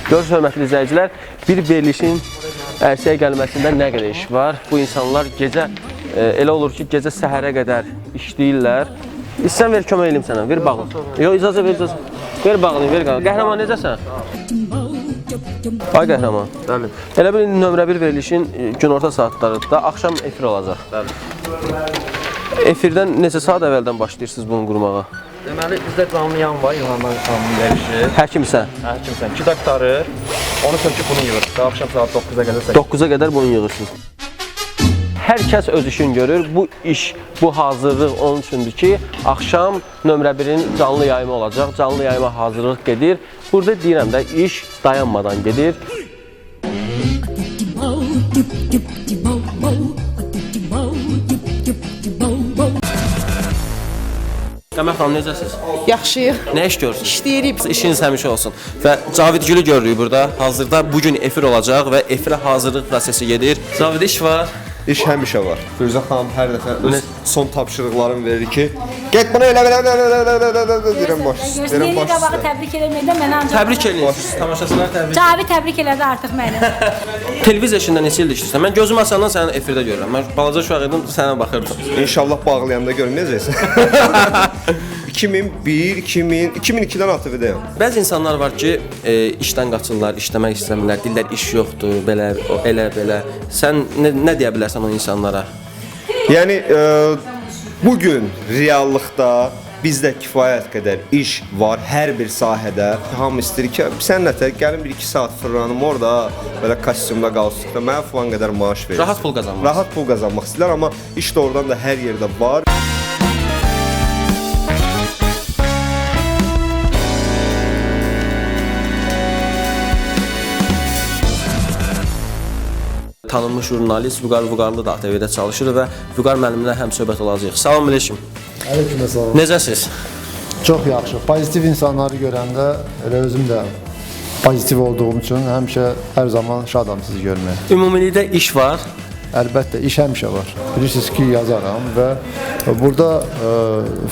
Görürsünüz, hörmətli izləyicilər, bir verilişin ərsəyə gəlməsində nə qədər iş var? Bu insanlar gecə, elə olur ki, gecə səhərə qədər işləyirlər. İstəsən ver, kömək eləyim sənə, ver bağlı. Yox, icazə ver, icazə. Ver bağlayın, ver qalı. Qəhrəman, necəsən? Ay qəhrəman. Bəli. Elə bir nömrə 1 verilişin günorta saatlarında axşam efir olacaq. Bəli. Efirdən neçə saat əvvəldən başlayırsınız bunu qurmağa? Deməli, bizdə canlı yan var, İlhandan qanun verişi. Həkimsən? Həkimsən. 2 daktarı, onu söküb bunu yığır. Axşam saat 9-a qədər. 9-a qədər bunu yığırsınız. Hər kəs öz işini görür. Bu iş, bu hazırlıq onun üçündür ki, axşam nömrə 1-in canlı yayımı olacaq. Canlı yayıma hazırlıq gedir. Burada deyirəm də, iş dayanmadan gedir. Qəmər xanım, necəsiniz? Yaxşıyıq. Nə iş görürsünüz? İşləyirik. İşiniz həmişə olsun. Və Cavid Gülü görürük burada. Hazırda bugün efir olacaq və efirə hazırlıq prosesi gedir. Cavid, iş var. İş həmişə var. Firuzə xanım hər dəfə öz son tapşırıqlarını verir ki, get bunu elə deyirəm baş. Yeni qabağı təbrik eləməkdə mənə ancaq... Təbrik eləyirsiniz, tamaşaçılar təbrik. Cavi təbrik elədi artıq məni. Televiziya işində neçə ildir işləyirsən? Mən gözüm açandan sənin efirdə görürəm. Mən balaca uşaq idim, sənə baxırdım. İnşallah bağlayanda görünəcəksən. 2001, 2002-dən ATV-dəyəm. Bəzi insanlar var ki, işdən qaçırlar, işləmək istəmirlər, deyirlər iş yoxdur, belə, elə. Sən nə deyə bilərsən o insanlara? Yəni, bugün reallıqda bizdə kifayət qədər iş var hər bir sahədə. Hamı istəyir ki, sən nətər, gəlin 1-2 saat fırlanım orada, belə kostyumda qalsın, mənə falan qədər maaş verir. Rahat pul qazanmaq. Rahat pul qazanmaq istəyirlər, amma iş də oradan da hər yerdə var. Tanınmış jurnalist Vüqar Vüqarlı da ATV-də çalışır və Vüqar müəllimlə həm söhbət olacağıq. Salam aleyküm. Aleyküm salam. Necəsiz? Çox yaxşı. Pozitiv insanları görəndə elə özüm də pozitiv olduğum üçün həmişə hər zaman şadam sizi görməyə. Ümumilikdə iş var. Əlbəttə, iş həmişə var. Bilirsiniz ki, yazaram və burada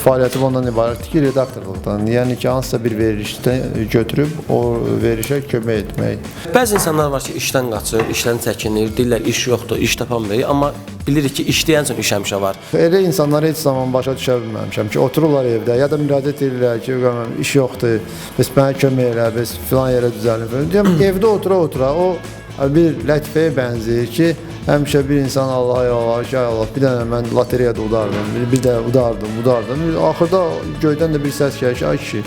fəaliyyətim ondan ibarətdir ki, redaktorluqdan. Yəni ki, hansısa bir verilişdən götürüb o verilişə kömək etmək. Bəzi insanlar var ki, işdən qaçır, işdən çəkinir, deyirlər iş yoxdur, iş tapamır, amma bilirik ki, işləyən üçün iş həmişə var. Elə insanları heç zaman başa düşə bilməmişəm ki, otururlar evdə ya da müraciət edirlər ki, iş yoxdur, bəs mənə kömək elə, bəs filan yerə düzəlir. Deyəm, evdə otura-otura o bir lətifəyə bənzəyir ki, həmişə bir insan Allaha yalvarır ki, ay Allah, bir dənə mən lotereyada udardım, bir də udardım. Axırda göydən də bir səs gəlir ki, ay kişi,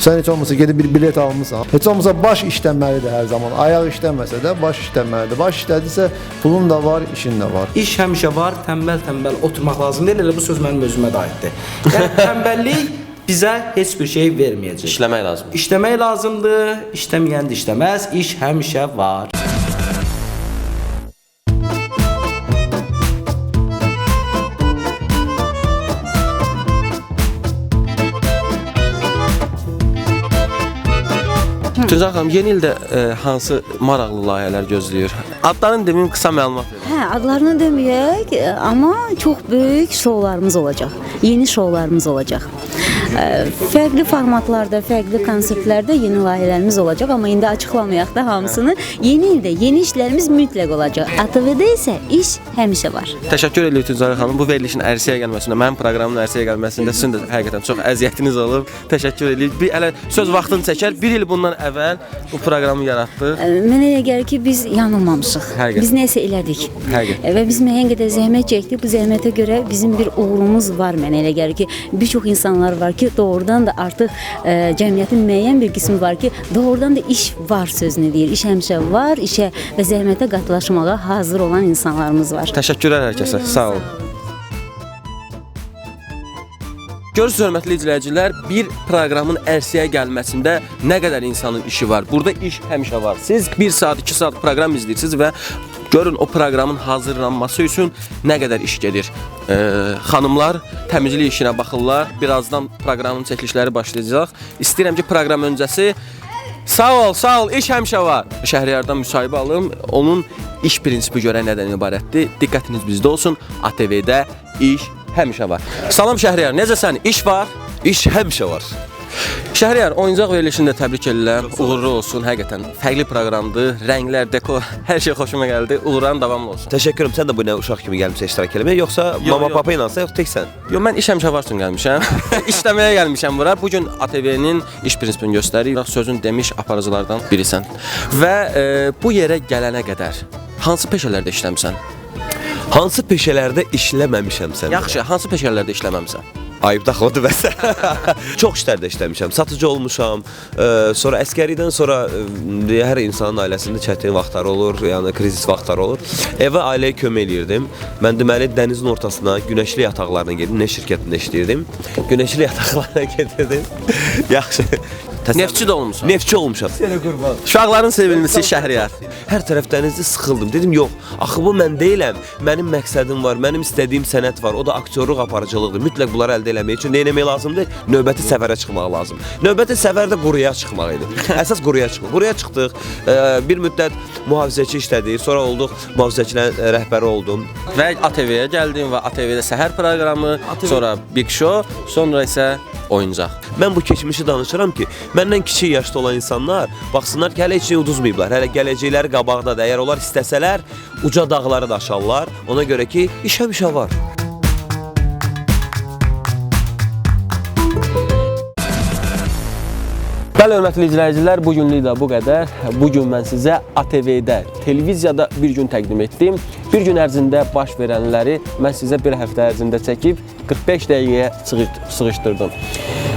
sən heç olmasa gedib bir bilet almısan. Heç olmasa baş işləməlidir hər zaman. Ayaq işləməsə də baş işləməlidir. Baş işlədirsə pulun da var, işin də var. İş həmişə var, tənbəl oturmaq lazımdır. Elə bu söz mənim özümə də aiddir. Yəni tənbəllik bizə heç bir şey verməyəcək. İşləmək lazımdır. İşləmək lazımdır, işləməyən də işləməz. İş həmişə var. Tüzan xanım, yeni ildə hansı maraqlı layihələr gözləyir? Adlarını demin qısa məlumat verin. Hə, adlarını deməyək, amma çox böyük şoularımız olacaq. Yeni şoularımız olacaq. Fərqli formatlarda, fərqli konseptlərdə yeni layihələrimiz olacaq, amma indi açıqlamayaq da hamısını. Yeni ildə yeni işlərimiz mütləq olacaq. ATV-də isə iş həmişə var. Təşəkkür edirik Tüzan xanım. Bu verilişin ərsəyə gəlməsində, mənim proqramımın ərsəyə gəlməsində sizin də həqiqətən çox əziyyətiniz olub. Təşəkkür edirik. Bir hələ söz vaxtını çəkər. Bir il bundan əvvəl bu proqramı yaratdıq. Mənə elə gəlir ki, biz yanılmamışıq. Biz nəsə elədik. Və biz müəyyən qədər zəhmət çəkdik. Bu zəhmətə görə bizim bir uğurumuz var. Mənə elə gəlir ki, bir çox insanlar var ki, doğrudan da artıq cəmiyyətin müəyyən bir qismi var ki, doğrudan da iş var sözünü deyir. İş həmişə var, işə və zəhmətə qatılaşmağa hazır olan insanlarımız var. Təşəkkürlər hər kəsə. Sağ olun. Görürsünüz, hörmətli izləyicilər, bir proqramın ərsəyə gəlməsində nə qədər insanın işi var. Burada iş həmişə var. Siz 1 saat, 2 saat proqram izləyirsiniz və görün o proqramın hazırlanması üçün nə qədər iş gedir. Xanımlar təmizlik işinə baxırlar. Birazdan proqramın çəkilişləri başlayacaq. İstəyirəm ki, proqram öncəsi sağ ol, iş həmişə var. Şəhriyardan müsahibə alım. Onun iş prinsipi görə nədən ibarətdir? Diqqətiniz bizdə olsun. ATV-də iş həmişə var. Salam Şəhriyar, necəsən? İş var? İş həmişə var. Şəhriyar, oyuncaq verilişini də təbrik edirəm. Uğurlu olsun, həqiqətən. Fərqli proqramdır, rənglər, dekor, hər şey xoşuma gəldi. Uğurların davamlı olsun. Təşəkkürüm. Sən də bu nə uşaq kimi gəlmisən iştirak eləməyə, yoxsa mama papa ilənsə, yox təksən? Yox, mən iş həmişə var üçün gəlmişəm. İşləməyə gəlmişəm bura. Bu gün ATV-nin iş prinsipini göstərir. Sözün demiş aparıcılardan birisən. Və bu yerə gələnə qədər hansı peşələrdə işləmisən? Hansı peşələrdə işləməmişəm sən? Yaxşı, hansı peşələrdə işləməmisən? Ayıb daxıldı bəs. Çox işlərdə işləmişəm. Satıcı olmuşam. Sonra əskəridən sonra hər insanın ailəsində çətin vaxtlar olur, yəni krizis vaxtlar olur. Evə ailəyə kömək eləyirdim. Mən deməli dənizin ortasına, günəşli yataqlarına gedirdim. Ne şirkətində işləyirdim. Günəşli yataqlarına gedirdim. Yaxşı. Neftçi də olmuşam. Neftçi olmuşam. Sənə qurban. Uşaqların sevimlisi Şəhriyar. Hər tərəf dənizdə sıxıldım. Dedim, yox, axı bu mən deyiləm. Mənim məqsədim var, mənim istədiyim sənət var. O da aktyorluq aparıcılıqdır. Mütləq bunları əldə eləmək üçün nə etmək lazımdır? Növbəti səfərə çıxmaq lazım. Növbəti səfərdə quruya çıxmaq idi. Əsas quruya çıxmaq. Quruya çıxdıq. Bir müddət mühafizəçi işlədik. Sonra olduq mühafizəçinin rəhbəri oldum. Və ATV-yə gəldim və ATV-də səhər proqramı, sonra Big Show, sonra isə oyuncaq. Mən bu keçmişi danışıram ki, məndən kiçik yaşda olan insanlar baxsınlar ki, hələ heç nə uduzmayıblar. Hələ gələcəkləri qabaqdadır. Əgər onlar istəsələr, uca dağları da aşarlar. Ona görə ki, iş həmişə var. Bəli, hörmətli izləyicilər, bu günlük də bu qədər. Bu gün mən sizə ATV-də, televiziyada bir gün təqdim etdim. Bir gün ərzində baş verənləri mən sizə bir həftə ərzində çəkib 45 dəqiqəyə sığışdırdım.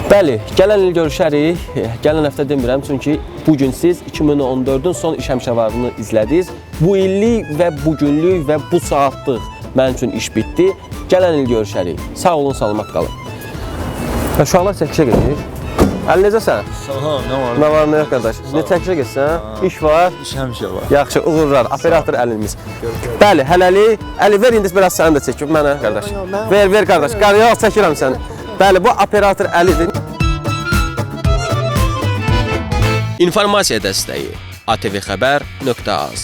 Bəli, gələn il görüşərik. Gələn həftə demirəm, çünki bu gün siz 2014-ün son iş həmişə varlığını izlədiniz. Bu illik və bu günlük və bu saatlıq mənim üçün iş bitdi. Gələn il görüşərik. Sağ olun, salamat qalın. Uşaqlar çəkişə gedir. Əli necəsən? Salam, nə var? Nə var, nə yox qardaş? Ne çəkişə getsən? İş var? İş həmişə var. Yaxşı, uğurlar. Operator Əlimiz. Bəli, hələlik. Əli, ver indi biraz səni də çəkib mənə, qardaş. Ver qardaş. Yox, çəkirəm səni. Bəli, bu operator Əlidir. İnformasiya dəstəyi ATV Xəbər.az